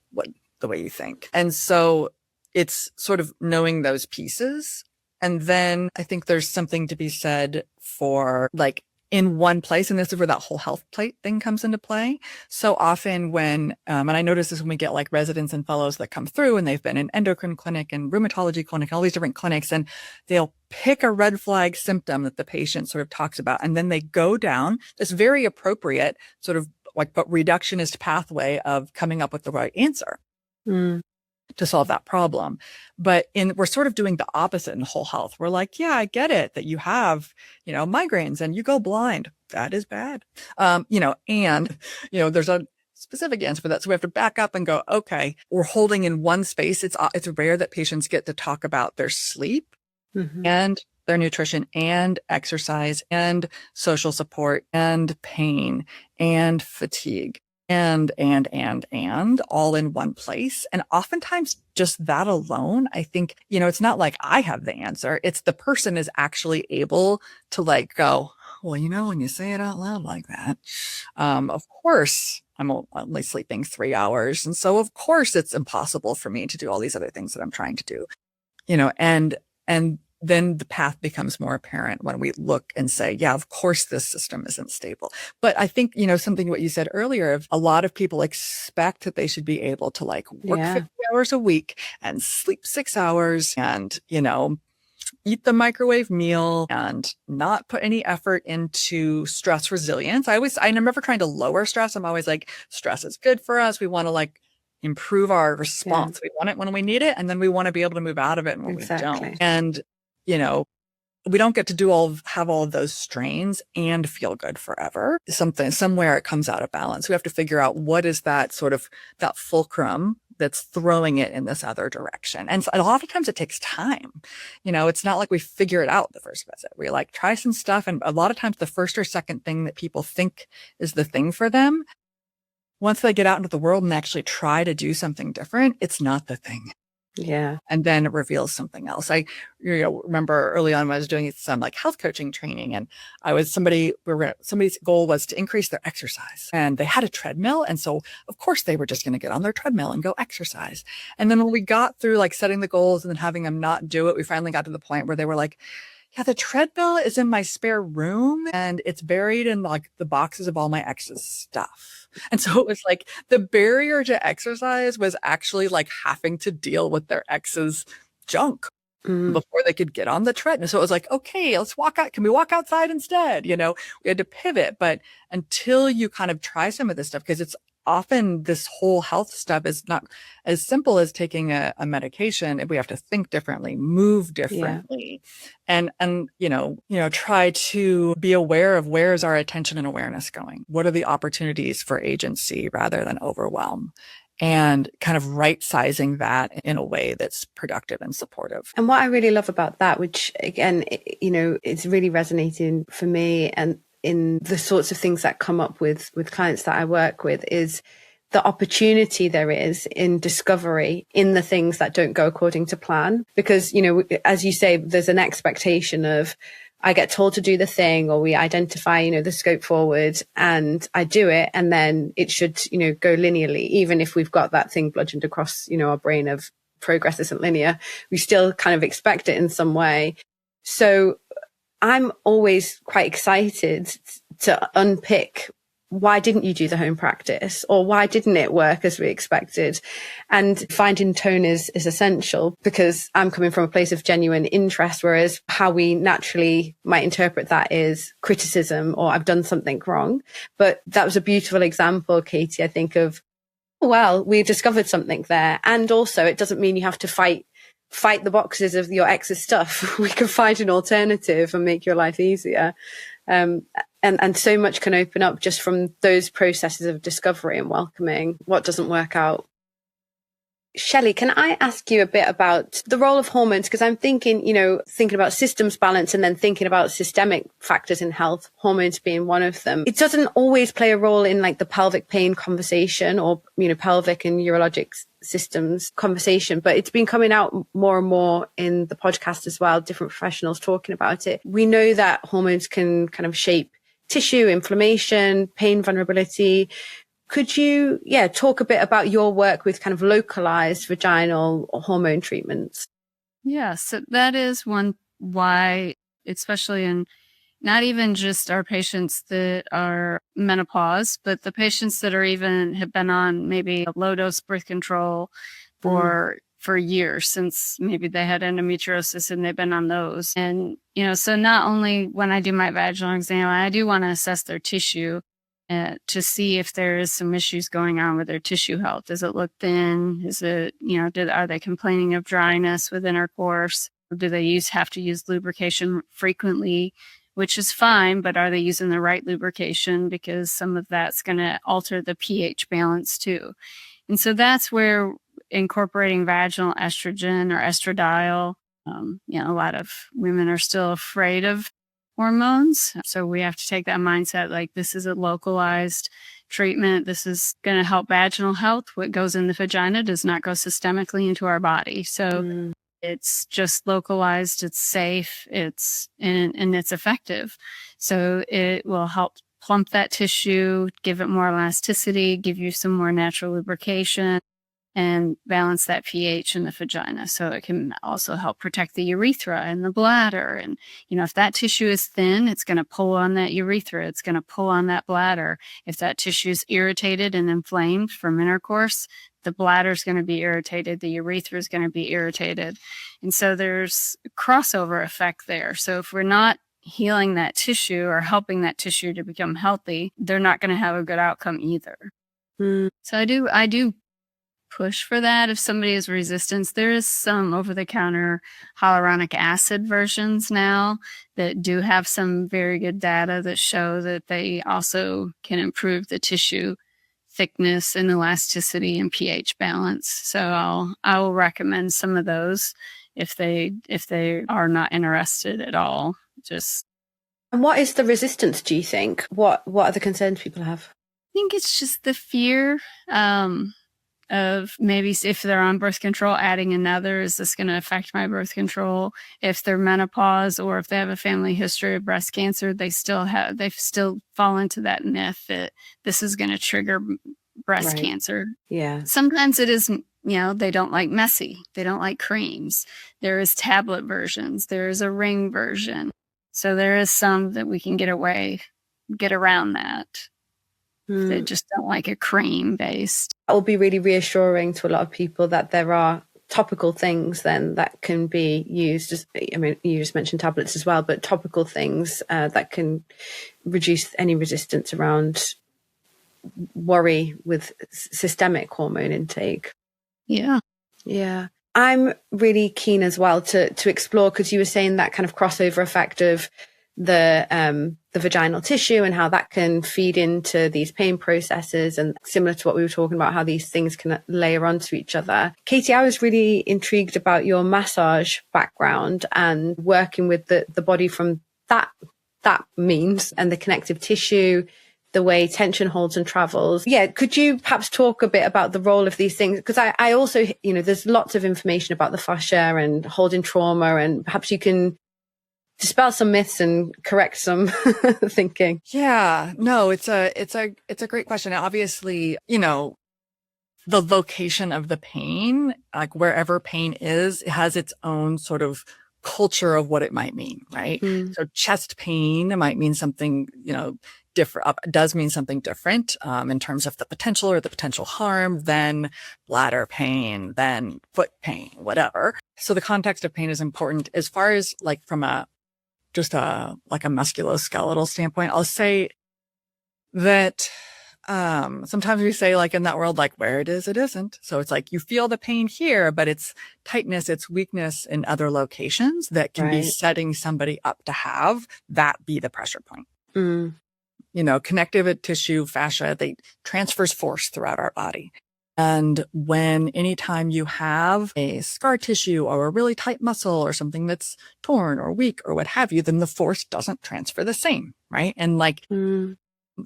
the way you think. And so it's sort of knowing those pieces. And then I think there's something to be said for like in one place. And this is where that whole health plate thing comes into play. So often when, and I notice this when we get like residents and fellows that come through and they've been in endocrine clinic and rheumatology clinic, all these different clinics, and they'll pick a red flag symptom that the patient sort of talks about. And then they go down this very appropriate sort of like, but reductionist pathway of coming up with the right answer. To solve that problem. But we're sort of doing the opposite in whole health. We're like, yeah, I get it that you have, migraines and you go blind. That is bad. There's a specific answer for that. So we have to back up and go, okay, we're holding in one space. It's rare that patients get to talk about their sleep and their nutrition and exercise and social support and pain and fatigue. And all in one place. And oftentimes just that alone, I think, it's not like I have the answer. It's the person is actually able to like go, well, when you say it out loud like that, of course I'm only sleeping 3 hours. And so of course it's impossible for me to do all these other things that I'm trying to do, and then the path becomes more apparent when we look and say, yeah, of course this system isn't stable. But I think, something what you said earlier, of a lot of people expect that they should be able to like work 50 hours a week and sleep 6 hours and, eat the microwave meal and not put any effort into stress resilience. I'm never trying to lower stress. I'm always like, stress is good for us. We want to like improve our response. We want it when we need it. And then we want to be able to move out of it when we don't. And we don't get to have all of those strains and feel good forever. Somewhere it comes out of balance. We have to figure out what is that sort of that fulcrum that's throwing it in this other direction. And so a lot of times it takes time. It's not like we figure it out the first visit. We like try some stuff. And a lot of times the first or second thing that people think is the thing for them, once they get out into the world and actually try to do something different, it's not the thing. Yeah. And then it reveals something else. I remember early on when I was doing some like health coaching training, and somebody's goal was to increase their exercise, and they had a treadmill. And so of course they were just going to get on their treadmill and go exercise. And then when we got through like setting the goals and then having them not do it, we finally got to the point where they were like, yeah, the treadmill is in my spare room and it's buried in like the boxes of all my ex's stuff. And so it was like the barrier to exercise was actually like having to deal with their ex's junk before they could get on the treadmill. So it was like, okay, let's walk out. Can we walk outside instead? We had to pivot. But until you kind of try some of this stuff, because it's often this whole health stuff is not as simple as taking a medication. We have to think differently, move differently, and try to be aware of where is our attention and awareness going? What are the opportunities for agency rather than overwhelm? And kind of right sizing that in a way that's productive and supportive. And what I really love about that, which again, it's really resonating for me and in the sorts of things that come up with clients that I work with, is the opportunity there is in discovery in the things that don't go according to plan. Because, as you say, there's an expectation of, I get told to do the thing, or we identify, the scope forward and I do it. And then it should, go linearly, even if we've got that thing bludgeoned across, our brain of progress isn't linear. We still kind of expect it in some way. So I'm always quite excited to unpick, why didn't you do the home practice, or why didn't it work as we expected? And finding tone is essential, because I'm coming from a place of genuine interest, whereas how we naturally might interpret that is criticism or I've done something wrong. But that was a beautiful example, Katy, I think, of, well, we discovered something there. And also it doesn't mean you have to fight the boxes of your ex's stuff. We can find an alternative and make your life easier. And so much can open up just from those processes of discovery and welcoming what doesn't work out. Shelli, can I ask you a bit about the role of hormones? Because I'm thinking about systems balance and then thinking about systemic factors in health, hormones being one of them. It doesn't always play a role in like the pelvic pain conversation or, pelvic and urologic systems conversation, but it's been coming out more and more in the podcast as well, different professionals talking about it. We know that hormones can kind of shape tissue, inflammation, pain, vulnerability. Could you, talk a bit about your work with kind of localized vaginal hormone treatments? Yeah, so that is one why, especially in not even just our patients that are menopause, but the patients that are even have been on maybe a low dose birth control for years, since maybe they had endometriosis and they've been on those. And, so not only when I do my vaginal exam, I do want to assess their tissue to see if there is some issues going on with their tissue health. Does it look thin? Is it, are they complaining of dryness with intercourse? Do they have to use lubrication frequently, which is fine, but are they using the right lubrication? Because some of that's going to alter the pH balance too. And so that's where incorporating vaginal estrogen or estradiol, a lot of women are still afraid of hormones. So we have to take that mindset, like this is a localized treatment. This is going to help vaginal health. What goes in the vagina does not go systemically into our body. So it's just localized, it's safe, and it's effective. So it will help plump that tissue, give it more elasticity, give you some more natural lubrication, and balance that pH in the vagina. So it can also help protect the urethra and the bladder. And, if that tissue is thin, it's going to pull on that urethra. It's going to pull on that bladder. If that tissue is irritated and inflamed from intercourse, the bladder is going to be irritated. The urethra is going to be irritated. And so there's a crossover effect there. So if we're not healing that tissue or helping that tissue to become healthy, they're not going to have a good outcome either. So I do push for that. If somebody has resistance, there is some over-the-counter hyaluronic acid versions now that do have some very good data that show that they also can improve the tissue thickness and elasticity and pH balance. So I will recommend some of those if they are not interested at all. And what is the resistance, do you think? What are the concerns people have? I think it's just the fear of maybe if they're on birth control, adding another, is this going to affect my birth control? If they're menopause or if they have a family history of breast cancer, they still fall into that myth that this is going to trigger breast cancer. Yeah. Sometimes it is, they don't like messy. They don't like creams. There is tablet versions. There is a ring version. So there is some that we can get around that. They just don't like a cream based. That will be really reassuring to a lot of people that there are topical things then that can be used. You just mentioned tablets as well, but topical things that can reduce any resistance around worry with systemic hormone intake. Yeah. Yeah. I'm really keen as well to explore, because you were saying that kind of crossover effect of the vaginal tissue and how that can feed into these pain processes, and similar to what we were talking about, how these things can layer onto each other. Katy, I was really intrigued about your massage background and working with the body from that means, and the connective tissue, the way tension holds and travels. Yeah, could you perhaps talk a bit about the role of these things? Because I also, there's lots of information about the fascia and holding trauma, and perhaps you can dispel some myths and correct some thinking. Yeah, no, it's a great question. Obviously, the location of the pain, like wherever pain is, it has its own sort of culture of what it might mean, right? So chest pain might mean something, different, does mean something different in terms of the potential or the potential harm than bladder pain, than foot pain, whatever. So the context of pain is important. As far as like from a musculoskeletal standpoint, I'll say that sometimes we say, like, in that world, like, where it is, it isn't. So it's like you feel the pain here, but it's tightness, it's weakness in other locations that can be setting somebody up to have that be the pressure point. Connective tissue, fascia, they transfers force throughout our body. And anytime you have a scar tissue or a really tight muscle or something that's torn or weak or what have you, then the force doesn't transfer the same, right? And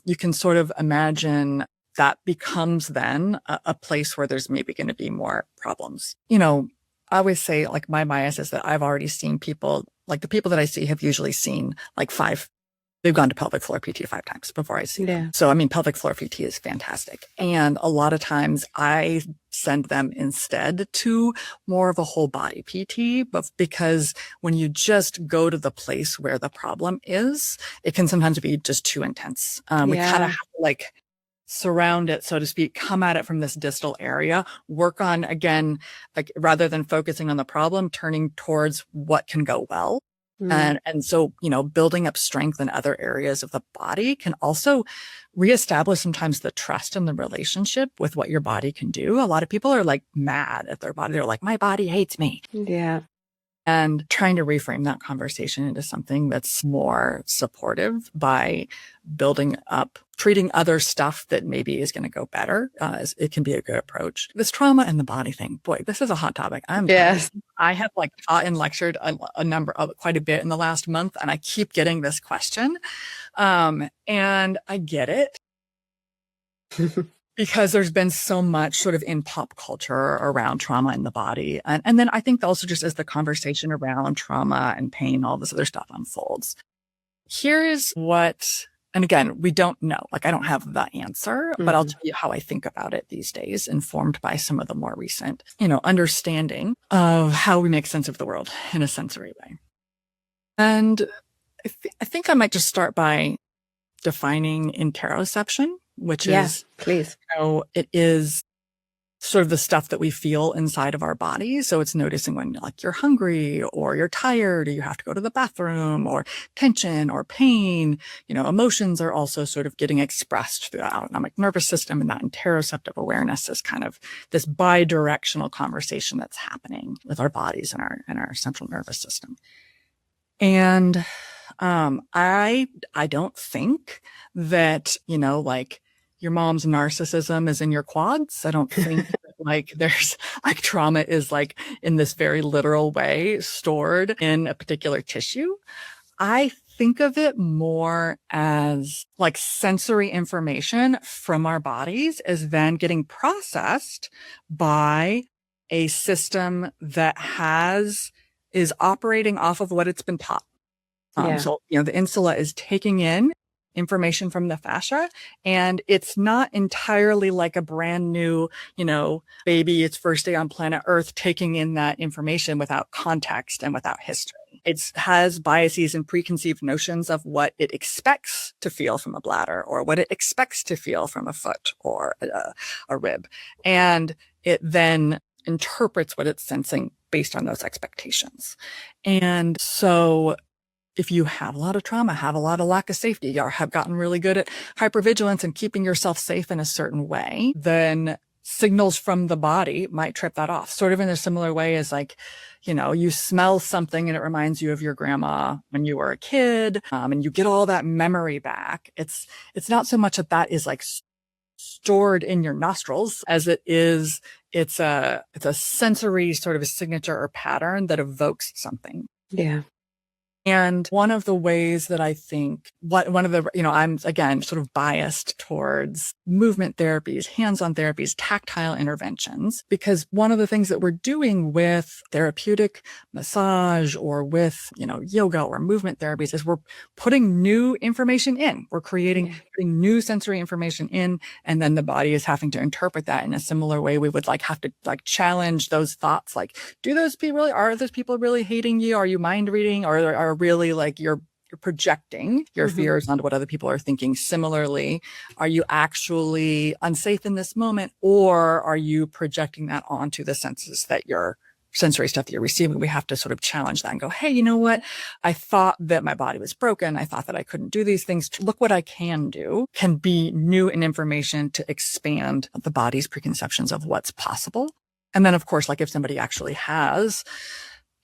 you can sort of imagine that becomes then a place where there's maybe going to be more problems. I always say, like, my bias is that I've already seen people, like the people that I see have usually seen like 5 they've gone to pelvic floor PT 5 times before I see them. Yeah. So, I mean, pelvic floor PT is fantastic. And a lot of times I send them instead to more of a whole body PT, but because when you just go to the place where the problem is, it can sometimes be just too intense. We kind of have to like surround it, so to speak, come at it from this distal area, work on, again, like rather than focusing on the problem, turning towards what can go well. And so, building up strength in other areas of the body can also reestablish sometimes the trust in the relationship with what your body can do. A lot of people are like mad at their body. They're like, my body hates me. Yeah. And trying to reframe that conversation into something that's more supportive by building up, treating other stuff that maybe is going to go better. It can be a good approach. This trauma and the body thing, boy, this is a hot topic. I have like taught and lectured quite a bit in the last month, and I keep getting this question. And I get it. Because there's been so much sort of in pop culture around trauma in the body. And then I think also just as the conversation around trauma and pain, all this other stuff unfolds. Here's what, and again, we don't know, like I don't have the answer, but I'll tell you how I think about it these days, informed by some of the more recent, understanding of how we make sense of the world in a sensory way. And I think I might just start by defining interoception, which is, please. It is sort of the stuff that we feel inside of our body. So it's noticing when like you're hungry or you're tired or you have to go to the bathroom, or tension or pain. Emotions are also sort of getting expressed through the autonomic nervous system, and that interoceptive awareness is kind of this bi-directional conversation that's happening with our bodies and our central nervous system. And I don't think that, like your mom's narcissism is in your quads. I don't think that, like there's like trauma is like in this very literal way stored in a particular tissue. I think of it more as like sensory information from our bodies is then getting processed by a system that is operating off of what it's been taught. So, the insula is taking in information from the fascia, and it's not entirely like a brand new, baby, its first day on planet Earth, taking in that information without context and without history. It has biases and preconceived notions of what it expects to feel from a bladder, or what it expects to feel from a foot or a rib. And it then interprets what it's sensing based on those expectations. And so if you have a lot of trauma, have a lot of lack of safety, or have gotten really good at hypervigilance and keeping yourself safe in a certain way, then signals from the body might trip that off. Sort of in a similar way as like, you smell something and it reminds you of your grandma when you were a kid, and you get all that memory back. It's not so much that is like stored in your nostrils as it's a sensory sort of a signature or pattern that evokes something. Yeah. And one of the ways that I think I'm again sort of biased towards movement therapies, hands-on therapies, tactile interventions, because one of the things that we're doing with therapeutic massage or with, yoga or movement therapies is we're putting new information in. We're putting new sensory information in, and then the body is having to interpret that in a similar way. We would have to challenge those thoughts. Like, are those people really hating you? Are you mind reading? Or are really you're projecting your fears onto what other people are thinking? Similarly, are you actually unsafe in this moment, or are you projecting that onto the sensory stuff that you're receiving? We have to sort of challenge that and go, hey, you know what? I thought that my body was broken. I thought that I couldn't do these things. Look what I can do can be new and information to expand the body's preconceptions of what's possible. And then, of course, if somebody actually has,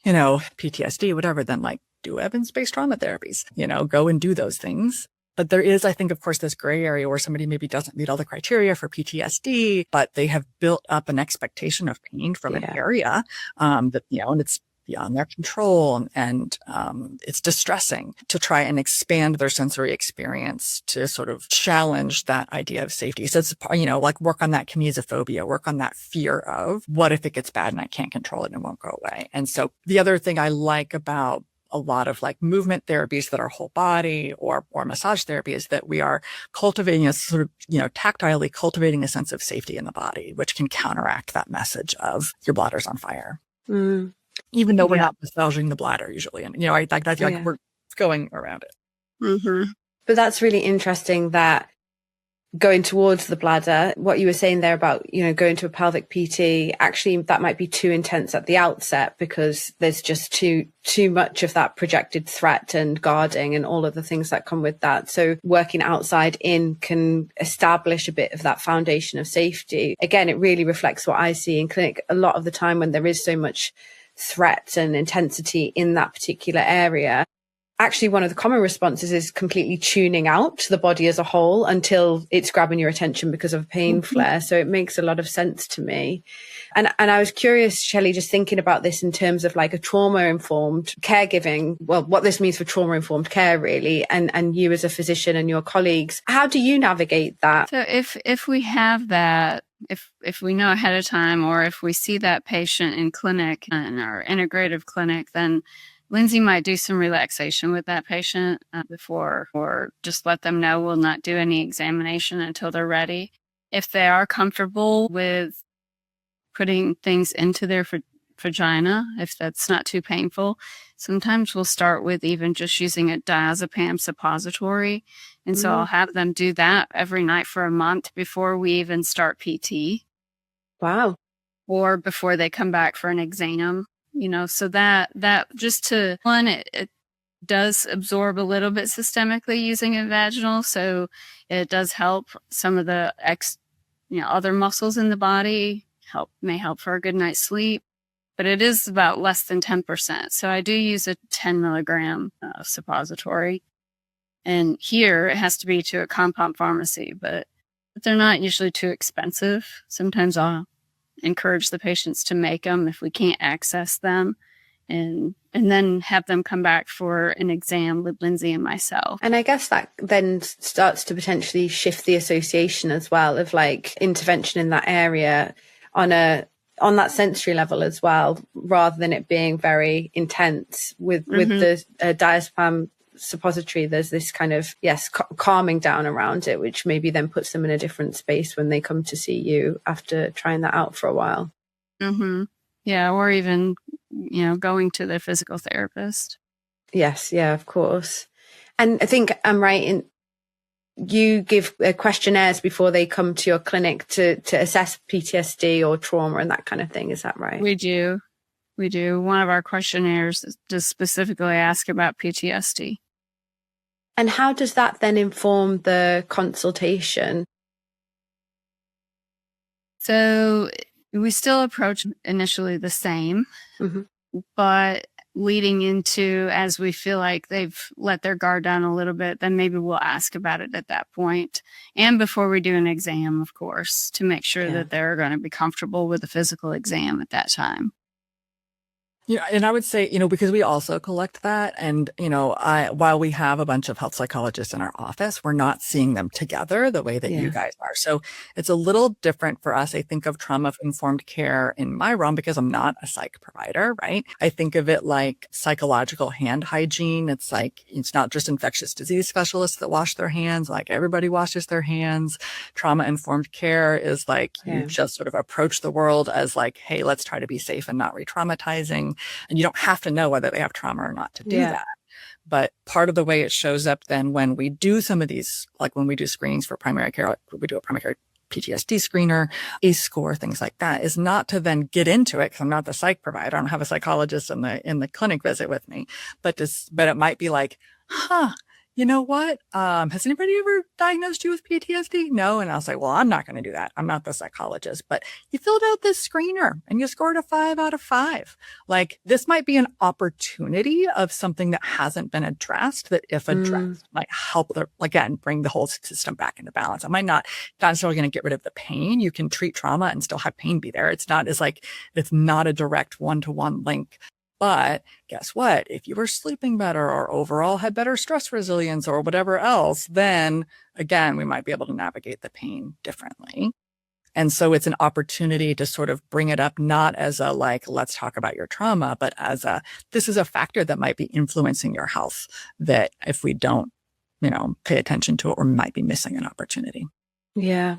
PTSD, whatever, then do evidence-based trauma therapies, go and do those things. But there is, I think, of course, this gray area where somebody maybe doesn't meet all the criteria for PTSD, but they have built up an expectation of pain from an area that, and it's beyond their control, and it's distressing to try and expand their sensory experience to sort of challenge that idea of safety. So it's, work on that kinesiophobia, work on that fear of what if it gets bad and I can't control it and it won't go away. And so the other thing I like about a lot of like movement therapies that are whole body or massage therapy is that we are cultivating a sort of, tactilely cultivating a sense of safety in the body, which can counteract that message of your bladder's on fire. Even though we're not massaging the bladder usually. And, I like that, we're going around it. Mm-hmm. But that's really interesting that going towards the bladder, what you were saying there about, going to a pelvic PT, actually that might be too intense at the outset because there's just too much of that projected threat and guarding and all of the things that come with that. So working outside in can establish a bit of that foundation of safety. Again, it really reflects what I see in clinic a lot of the time when there is so much threat and intensity in that particular area. Actually, one of the common responses is completely tuning out the body as a whole until it's grabbing your attention because of a pain flare. So it makes a lot of sense to me. And I was curious, Shelli, just thinking about this in terms of like a trauma-informed caregiving, well, what this means for trauma-informed care, really, and you as a physician and your colleagues. How do you navigate that? So if we have that, if we know ahead of time, or if we see that patient in clinic, in our integrative clinic, then Lindsay might do some relaxation with that patient before, or just let them know we'll not do any examination until they're ready. If they are comfortable with putting things into their vagina, if that's not too painful, sometimes we'll start with even just using a diazepam suppository. And so I'll have them do that every night for a month before we even start PT. Wow. Or before they come back for an exam. So that just to one, it does absorb a little bit systemically using a vaginal. So it does help some of the other muscles in the body, may help for a good night's sleep, but it is about less than 10%. So I do use a 10 milligram suppository. And here it has to be to a compound pharmacy, but they're not usually too expensive. Sometimes I'll encourage the patients to make them if we can't access them, and then have them come back for an exam with Lindsay and myself. And I guess that then starts to potentially shift the association as well of like intervention in that area on that sensory level as well, rather than it being very intense with the diazepam suppository. There's this kind of calming down around it, which maybe then puts them in a different space when they come to see you after trying that out for a while. Yeah, or even going to their physical therapist. Yes, yeah, of course. And I think I'm right in you give questionnaires before they come to your clinic to assess PTSD or trauma and that kind of thing. Is that right? We do. One of our questionnaires does specifically ask about PTSD. And how does that then inform the consultation? So we still approach initially the same, but leading into, as we feel like they've let their guard down a little bit, then maybe we'll ask about it at that point. And before we do an exam, of course, to make sure that they're going to be comfortable with the physical exam at that time. Yeah, and I would say, because we also collect that, and, while we have a bunch of health psychologists in our office, we're not seeing them together the way that you guys are. So it's a little different for us. I think of trauma-informed care in my realm because I'm not a psych provider, right? I think of it like psychological hand hygiene. It's like, it's not just infectious disease specialists that wash their hands, like everybody washes their hands. Trauma-informed care is like, you just sort of approach the world as like, hey, let's try to be safe and not re-traumatizing. And you don't have to know whether they have trauma or not to do that. But part of the way it shows up then when we do some of these, like when we do screenings for primary care, we do a primary care PTSD screener, ACE score, things like that, is not to then get into it because I'm not the psych provider. I don't have a psychologist in the clinic visit with me, but it might be like, you know what? Has anybody ever diagnosed you with PTSD? No. And I'll say, well, I'm not going to do that. I'm not the psychologist, but you filled out this screener and you scored a 5 out of 5. Like, this might be an opportunity of something that hasn't been addressed that if addressed might help, again, bring the whole system back into balance. I might not necessarily going to get rid of the pain. You can treat trauma and still have pain be there. It's not a direct one-to-one link. But guess what? If you were sleeping better or overall had better stress resilience or whatever else, then again, we might be able to navigate the pain differently. And so it's an opportunity to sort of bring it up, not as a like, let's talk about your trauma, but as this is a factor that might be influencing your health that if we don't, pay attention to it, we might be missing an opportunity. Yeah.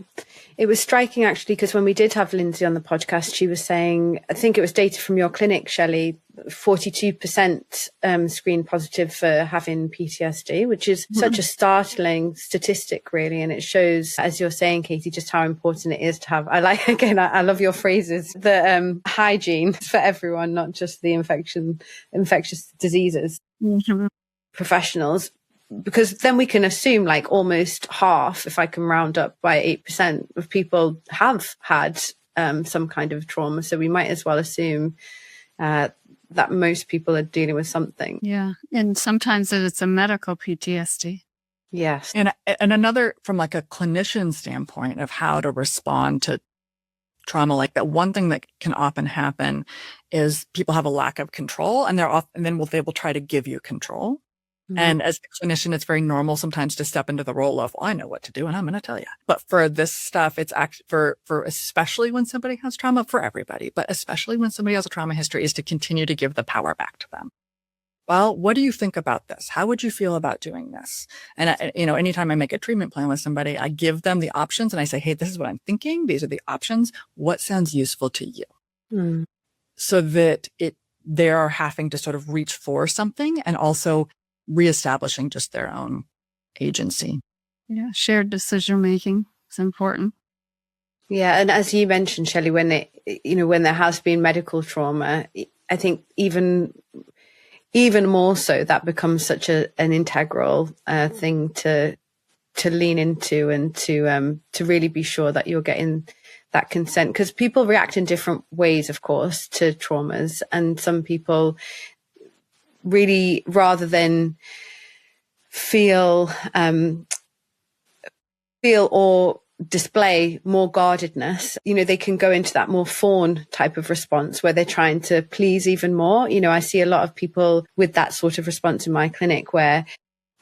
It was striking actually, because when we did have Lindsay on the podcast, she was saying, I think it was data from your clinic, Shelli, 42% screen positive for having PTSD, which is such a startling statistic, really. And it shows, as you're saying, Katy, just how important it is to have, I love your phrases, the hygiene for everyone, not just the infectious diseases professionals. Because then we can assume like almost half, if I can round up by 8% of people have had some kind of trauma. So we might as well assume that most people are dealing with something. Yeah. And sometimes it's a medical PTSD. Yes. And another, from like a clinician standpoint of how to respond to trauma like that, one thing that can often happen is people have a lack of control, and they will try to give you control. Mm-hmm. And as a clinician, it's very normal sometimes to step into the role of, I know what to do and I'm going to tell you. But for this stuff, it's actually for especially when somebody has trauma, for everybody, but especially when somebody has a trauma history, is to continue to give the power back to them. Well, what do you think about this? How would you feel about doing this? And anytime I make a treatment plan with somebody, I give them the options and I say, hey, this is what I'm thinking. These are the options. What sounds useful to you? Mm. So that they are having to sort of reach for something and also reestablishing just their own agency. Yeah, shared decision making is important. Yeah, and as you mentioned, Shelli, when there has been medical trauma, I think even more so that becomes such an integral thing to lean into and to really be sure that you're getting that consent, because people react in different ways, of course, to traumas, and some people really, rather than feel or display more guardedness, they can go into that more fawn type of response where they're trying to please even more. I see a lot of people with that sort of response in my clinic where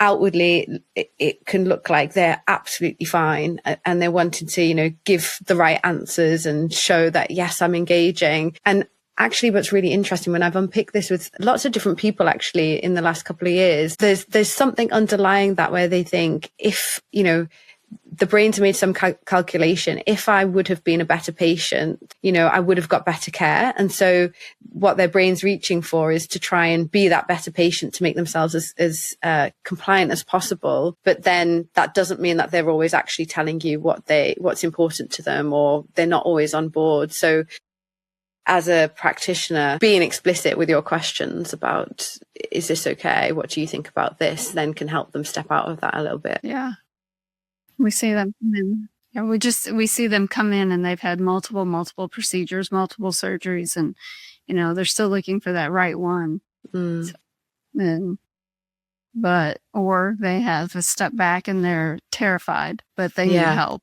outwardly it can look like they're absolutely fine and they're wanting to, give the right answers and show that, yes, I'm engaging. And actually, what's really interesting, when I've unpicked this with lots of different people, actually, in the last couple of years, there's something underlying that where they think, if, the brain's made some calculation, if I would have been a better patient, I would have got better care. And so what their brain's reaching for is to try and be that better patient to make themselves as compliant as possible. But then that doesn't mean that they're always actually telling you what's important to them, or they're not always on board. So as a practitioner, being explicit with your questions about, is this okay? What do you think about this? Then can help them step out of that a little bit. Yeah. We see them come in. Yeah, we see them come in and they've had multiple procedures, multiple surgeries, and, they're still looking for that right one. Mm. Or they have a step back and they're terrified, but they need help.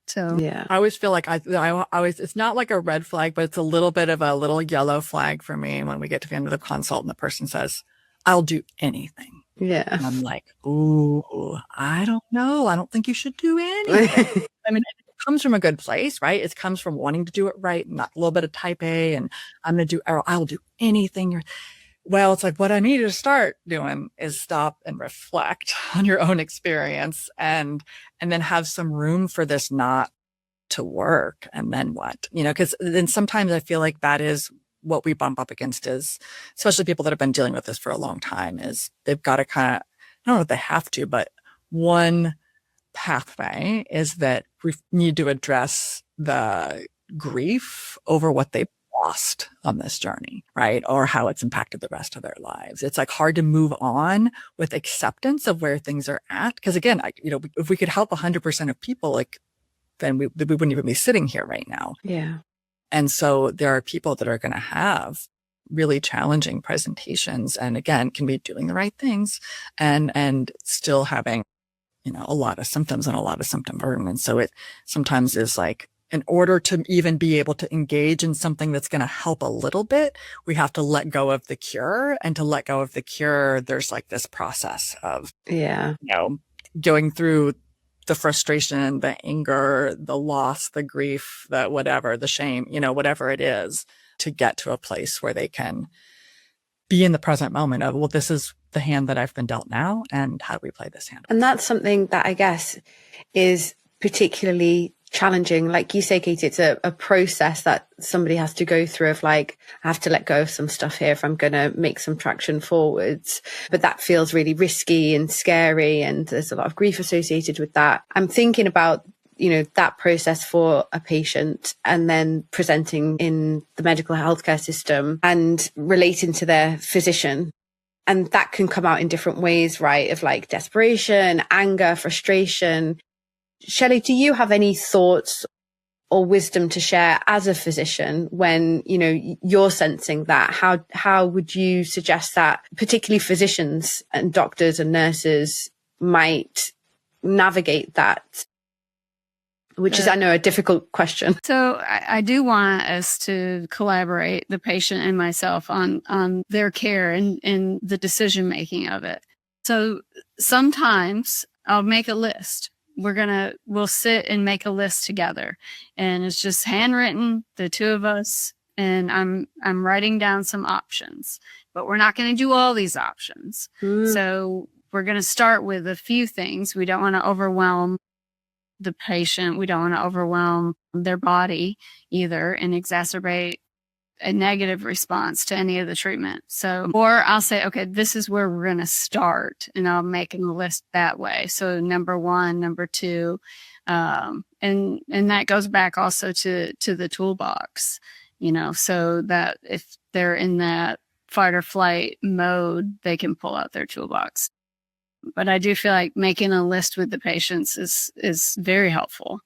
So yeah, I always feel like I always, it's not like a red flag, but it's a little bit of a little yellow flag for me when we get to the end of the consult and the person says, I'll do anything. Yeah. And I'm like, ooh, I don't know. I don't think you should do anything. I mean, it comes from a good place, right? It comes from wanting to do it right, not a little bit of type A, and I'll do anything. Well, it's like, what I need to start doing is stop and reflect on your own experience and then have some room for this not to work. And then what? Because then sometimes I feel like that is what we bump up against, is especially people that have been dealing with this for a long time, is they've got to kind of, I don't know if they have to, but one pathway is that we need to address the grief over what they lost on this journey, right? Or how it's impacted the rest of their lives. It's like hard to move on with acceptance of where things are at. Because again, if we could help 100% of people, then we wouldn't even be sitting here right now. Yeah. And so there are people that are going to have really challenging presentations, and again, can be doing the right things and still having, a lot of symptoms and a lot of symptom burden. And so it sometimes is like, in order to even be able to engage in something that's going to help a little bit, we have to let go of the cure. And to let go of the cure, there's like this process of, going through the frustration, the anger, the loss, the grief, the whatever, the shame, whatever it is, to get to a place where they can be in the present moment of, well, this is the hand that I've been dealt now, and how do we play this hand? And that's something that I guess is particularly challenging. Like you say, Katie, it's a process that somebody has to go through of like, I have to let go of some stuff here if I'm going to make some traction forwards. But that feels really risky and scary, and there's a lot of grief associated with that. I'm thinking about that process for a patient and then presenting in the medical healthcare system and relating to their physician. And that can come out in different ways, right? Of like desperation, anger, frustration. Shelli, do you have any thoughts or wisdom to share as a physician when, you're sensing that? How would you suggest that particularly physicians and doctors and nurses might navigate that? Which is, I know, a difficult question. So I do want us to collaborate, the patient and myself, on their care and the decision-making of it. So sometimes I'll make a list. We'll sit and make a list together, and it's just handwritten, the two of us, and I'm writing down some options, but we're not going to do all these options. So we're going to start with a few things. We don't want to overwhelm the patient. We don't want to overwhelm their body either and exacerbate a negative response to any of the treatment. So, or I'll say, okay, this is where we're going to start, and I'll make a list that way. So number 1, number 2, and that goes back also to the toolbox, so that if they're in that fight or flight mode, they can pull out their toolbox. But I do feel like making a list with the patients is very helpful.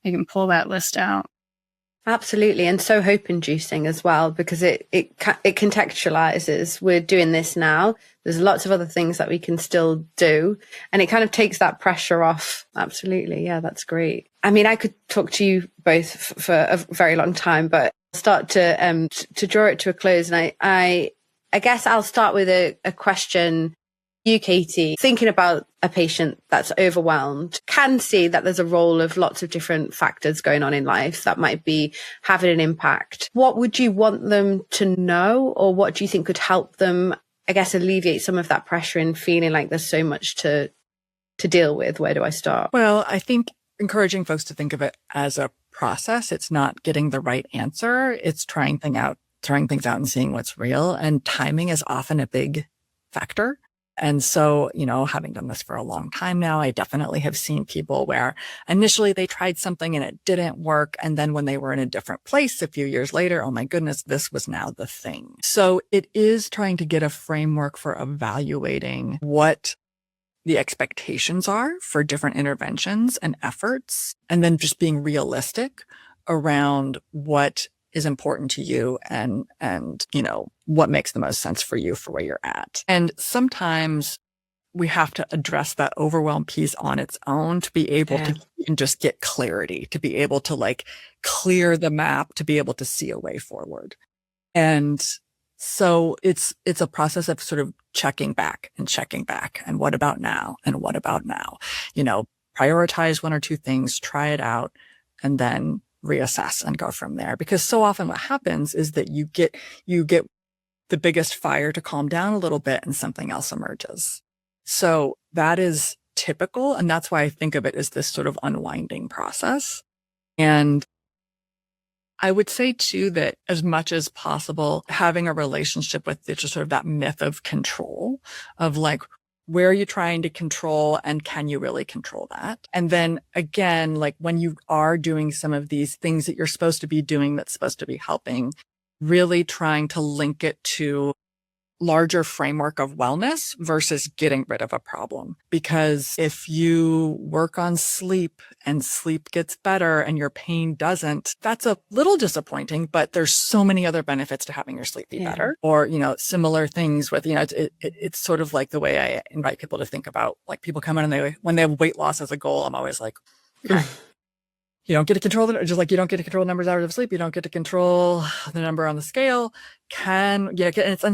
You can pull that list out. Absolutely. And so hope inducing as well, because it contextualizes. We're doing this now. There's lots of other things that we can still do. And it kind of takes that pressure off. Absolutely. Yeah, that's great. I mean, I could talk to you both for a very long time, but I'll start to draw it to a close. And I guess I'll start with a question. You, Katy, thinking about a patient that's overwhelmed, can see that there's a role of lots of different factors going on in life that might be having an impact. What would you want them to know, or what do you think could help them, I guess, alleviate some of that pressure and feeling like there's so much to deal with? Where do I start? Well, I think encouraging folks to think of it as a process. It's not getting the right answer. It's trying things out and seeing what's real. And timing is often a big factor. And so, having done this for a long time now, I definitely have seen people where initially they tried something and it didn't work. And then when they were in a different place a few years later, oh my goodness, this was now the thing. So it is trying to get a framework for evaluating what the expectations are for different interventions and efforts, and then just being realistic around what is important to you and what makes the most sense for you for where you're at. And sometimes we have to address that overwhelm piece on its own to be able to just get clarity, to be able to clear the map, to be able to see a way forward. And so it's a process of sort of checking back. And what about now? And what about now? Prioritize 1 or 2 things, try it out, and then reassess and go from there. Because so often what happens is that you get the biggest fire to calm down a little bit and something else emerges. So that is typical. And that's why I think of it as this sort of unwinding process. And I would say too, that as much as possible, having a relationship with just sort of that myth of control of where are you trying to control, and can you really control that? And then again, when you are doing some of these things that you're supposed to be doing that's supposed to be helping, really trying to link it to larger framework of wellness versus getting rid of a problem. Because if you work on sleep and sleep gets better and your pain doesn't, that's a little disappointing, but there's so many other benefits to having your sleep be better. Or, similar things with, it's sort of like the way I invite people to think about, people come in and when they have weight loss as a goal, I'm always like, okay. You don't get to control you don't get to control the numbers of hours of sleep. You don't get to control the number on the scale. And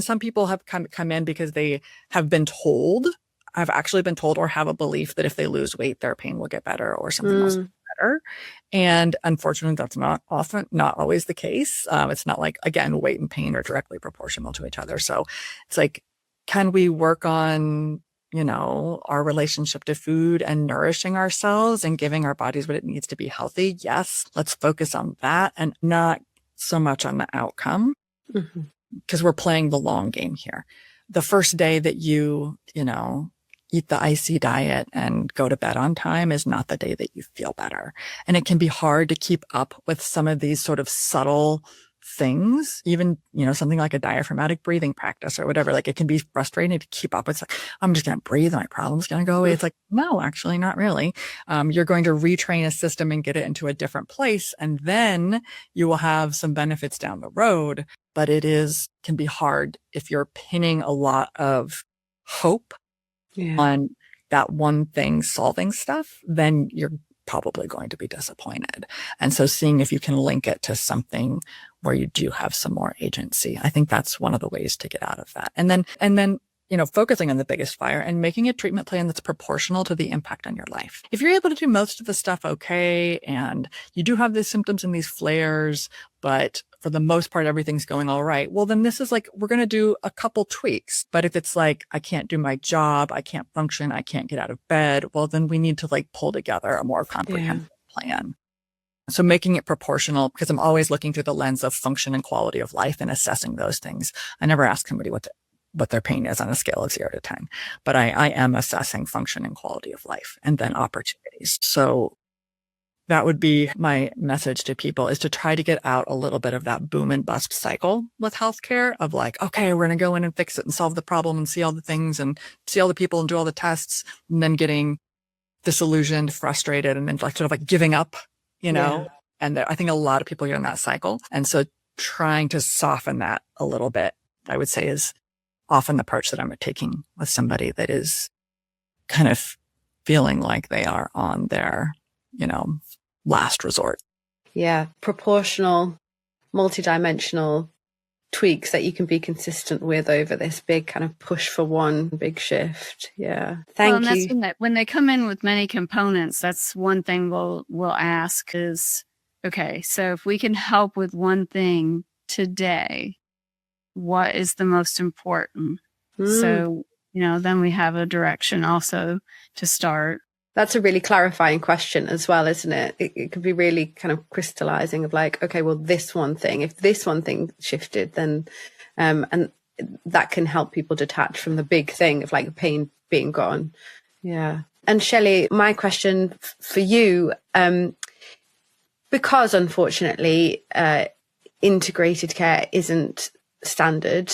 some people have come in because they have been told I've actually been told or have a belief that if they lose weight, their pain will get better or something else will get better. And unfortunately, that's not always the case. It's not like, again, weight and pain are directly proportional to each other. So it's like, can we work on, our relationship to food and nourishing ourselves and giving our bodies what it needs to be healthy? Yes, let's focus on that and not so much on the outcome, because we're playing the long game here. The first day that you eat the icy diet and go to bed on time is not the day that you feel better. And it can be hard to keep up with some of these sort of subtle things, even, something like a diaphragmatic breathing practice or whatever. Like, it can be frustrating to keep up. It's like, I'm just going to breathe and my problem's going to go away. It's like, no, actually not really. You're going to retrain a system and get it into a different place. And then you will have some benefits down the road. But can be hard if you're pinning a lot of hope on that one thing solving stuff, then you're probably going to be disappointed. And so seeing if you can link it to something where you do have some more agency, I think that's one of the ways to get out of that. And then, focusing on the biggest fire and making a treatment plan that's proportional to the impact on your life. If you're able to do most of the stuff okay, and you do have these symptoms and these flares, but for the most part, everything's going all right, well, then this is like, we're going to do a couple tweaks. But if it's like, I can't do my job, I can't function, I can't get out of bed, well, then we need to pull together a more comprehensive plan. So making it proportional, because I'm always looking through the lens of function and quality of life and assessing those things. I never ask somebody what their pain is on a scale of 0 to 10, but I am assessing function and quality of life and then opportunities. So that would be my message to people, is to try to get out a little bit of that boom and bust cycle with healthcare of like, okay, we're going to go in and fix it and solve the problem and see all the things and see all the people and do all the tests, and then getting disillusioned, frustrated, and then sort of giving up, And I think a lot of people are in that cycle. And so trying to soften that a little bit, I would say, is often the approach that I'm taking with somebody that is kind of feeling like they are on their, last resort. Yeah. Proportional, multidimensional tweaks that you can be consistent with over this big kind of push for one big shift. Yeah. Thank you. That's when they come in with many components, that's one thing we'll ask is, okay, so if we can help with one thing today, what is the most important? So, then we have a direction also to start. That's a really clarifying question as well, isn't it? It could be really kind of crystallizing of like, okay, well, this one thing, if this one thing shifted, then, and that can help people detach from the big thing of like pain being gone. Yeah. And Shelli, my question for you, because unfortunately, integrated care isn't standard,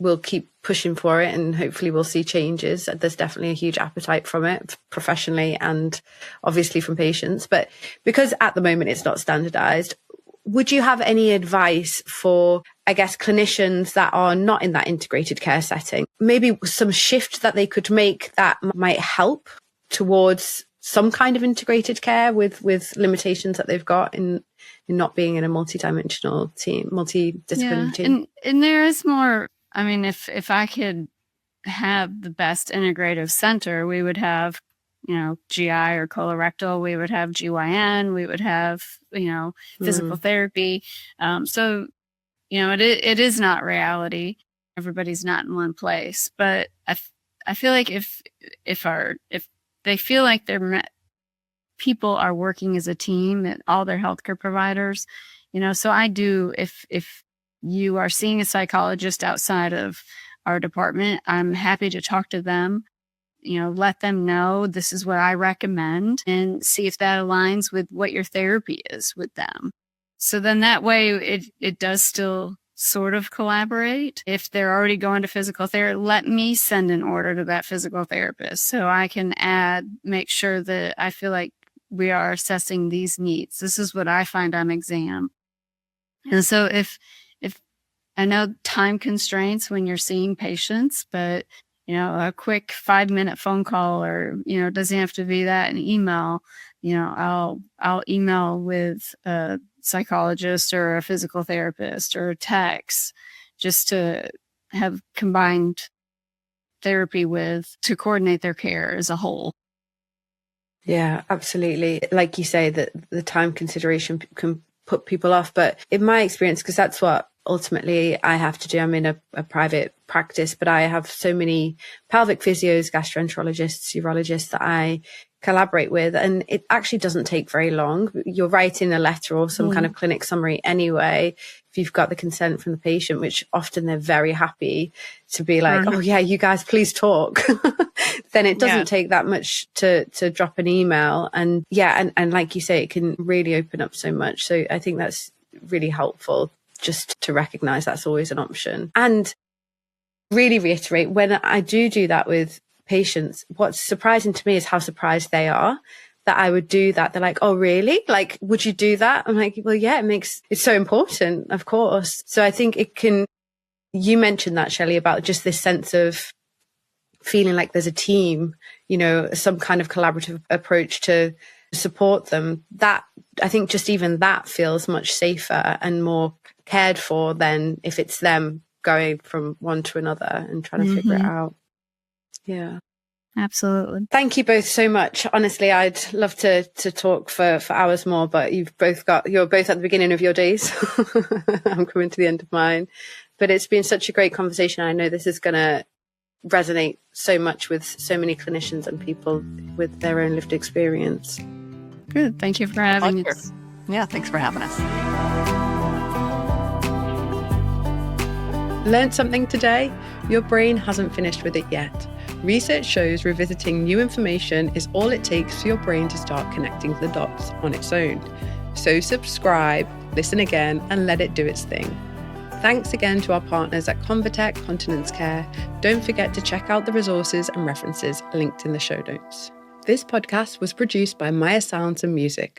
we'll keep pushing for it and hopefully we'll see changes. There's definitely a huge appetite from it professionally and obviously from patients. But because at the moment it's not standardized, would you have any advice for, I guess, clinicians that are not in that integrated care setting? Maybe some shift that they could make that might help towards some kind of integrated care with limitations that they've got in not being in a multidimensional team, multidisciplinary team. And there is more. I mean, if I could have the best integrative center, we would have, GI or colorectal, we would have GYN, we would have, physical therapy. So, it is not reality. Everybody's not in one place, but I feel like if they feel like people are working as a team, and all their healthcare providers, so I do, if you are seeing a psychologist outside of our department, I'm happy to talk to them, let them know this is what I recommend and see if that aligns with what your therapy is with them. So then that way it does still sort of collaborate. If they're already going to physical therapy, let me send an order to that physical therapist so I can make sure that I feel like we are assessing these needs. This is what I find on exam. And so if I know time constraints when you're seeing patients, but, a quick 5-minute phone call or, doesn't have to be that, an email, I'll email with a psychologist or a physical therapist or a text just to have combined therapy with to coordinate their care as a whole. Yeah, absolutely. Like you say, that the time consideration can put people off. But in my experience, because that's what ultimately I have to do, I'm in a private practice, but I have so many pelvic physios, gastroenterologists, urologists that I collaborate with, and it actually doesn't take very long. You're writing a letter or some kind of clinic summary anyway, if you've got the consent from the patient, which often they're very happy to be like, oh yeah, you guys please talk. Then it doesn't take that much to drop an email. And and like you say, it can really open up so much. So I think that's really helpful, just to recognize that's always an option. And really reiterate, when I do that with patients, what's surprising to me is how surprised they are that I would do that. They're like, oh, really? Like, would you do that? I'm like, well, yeah, it's so important, of course. So I think you mentioned that, Shelli, about just this sense of feeling like there's a team, some kind of collaborative approach to support them. That, I think just even that feels much safer and more cared for than if it's them going from one to another and trying to figure it out. Yeah. Absolutely. Thank you both so much. Honestly, I'd love to talk for hours more, but you're both at the beginning of your days. I'm coming to the end of mine. But it's been such a great conversation. I know this is going to resonate so much with so many clinicians and people with their own lived experience. Good. Thank you for having us. Yeah, thanks for having us. Learned something today? Your brain hasn't finished with it yet. Research shows revisiting new information is all it takes for your brain to start connecting the dots on its own. So subscribe, listen again, and let it do its thing. Thanks again to our partners at Convatec Continence Care. Don't forget to check out the resources and references linked in the show notes. This podcast was produced by Maya Sounds and Music.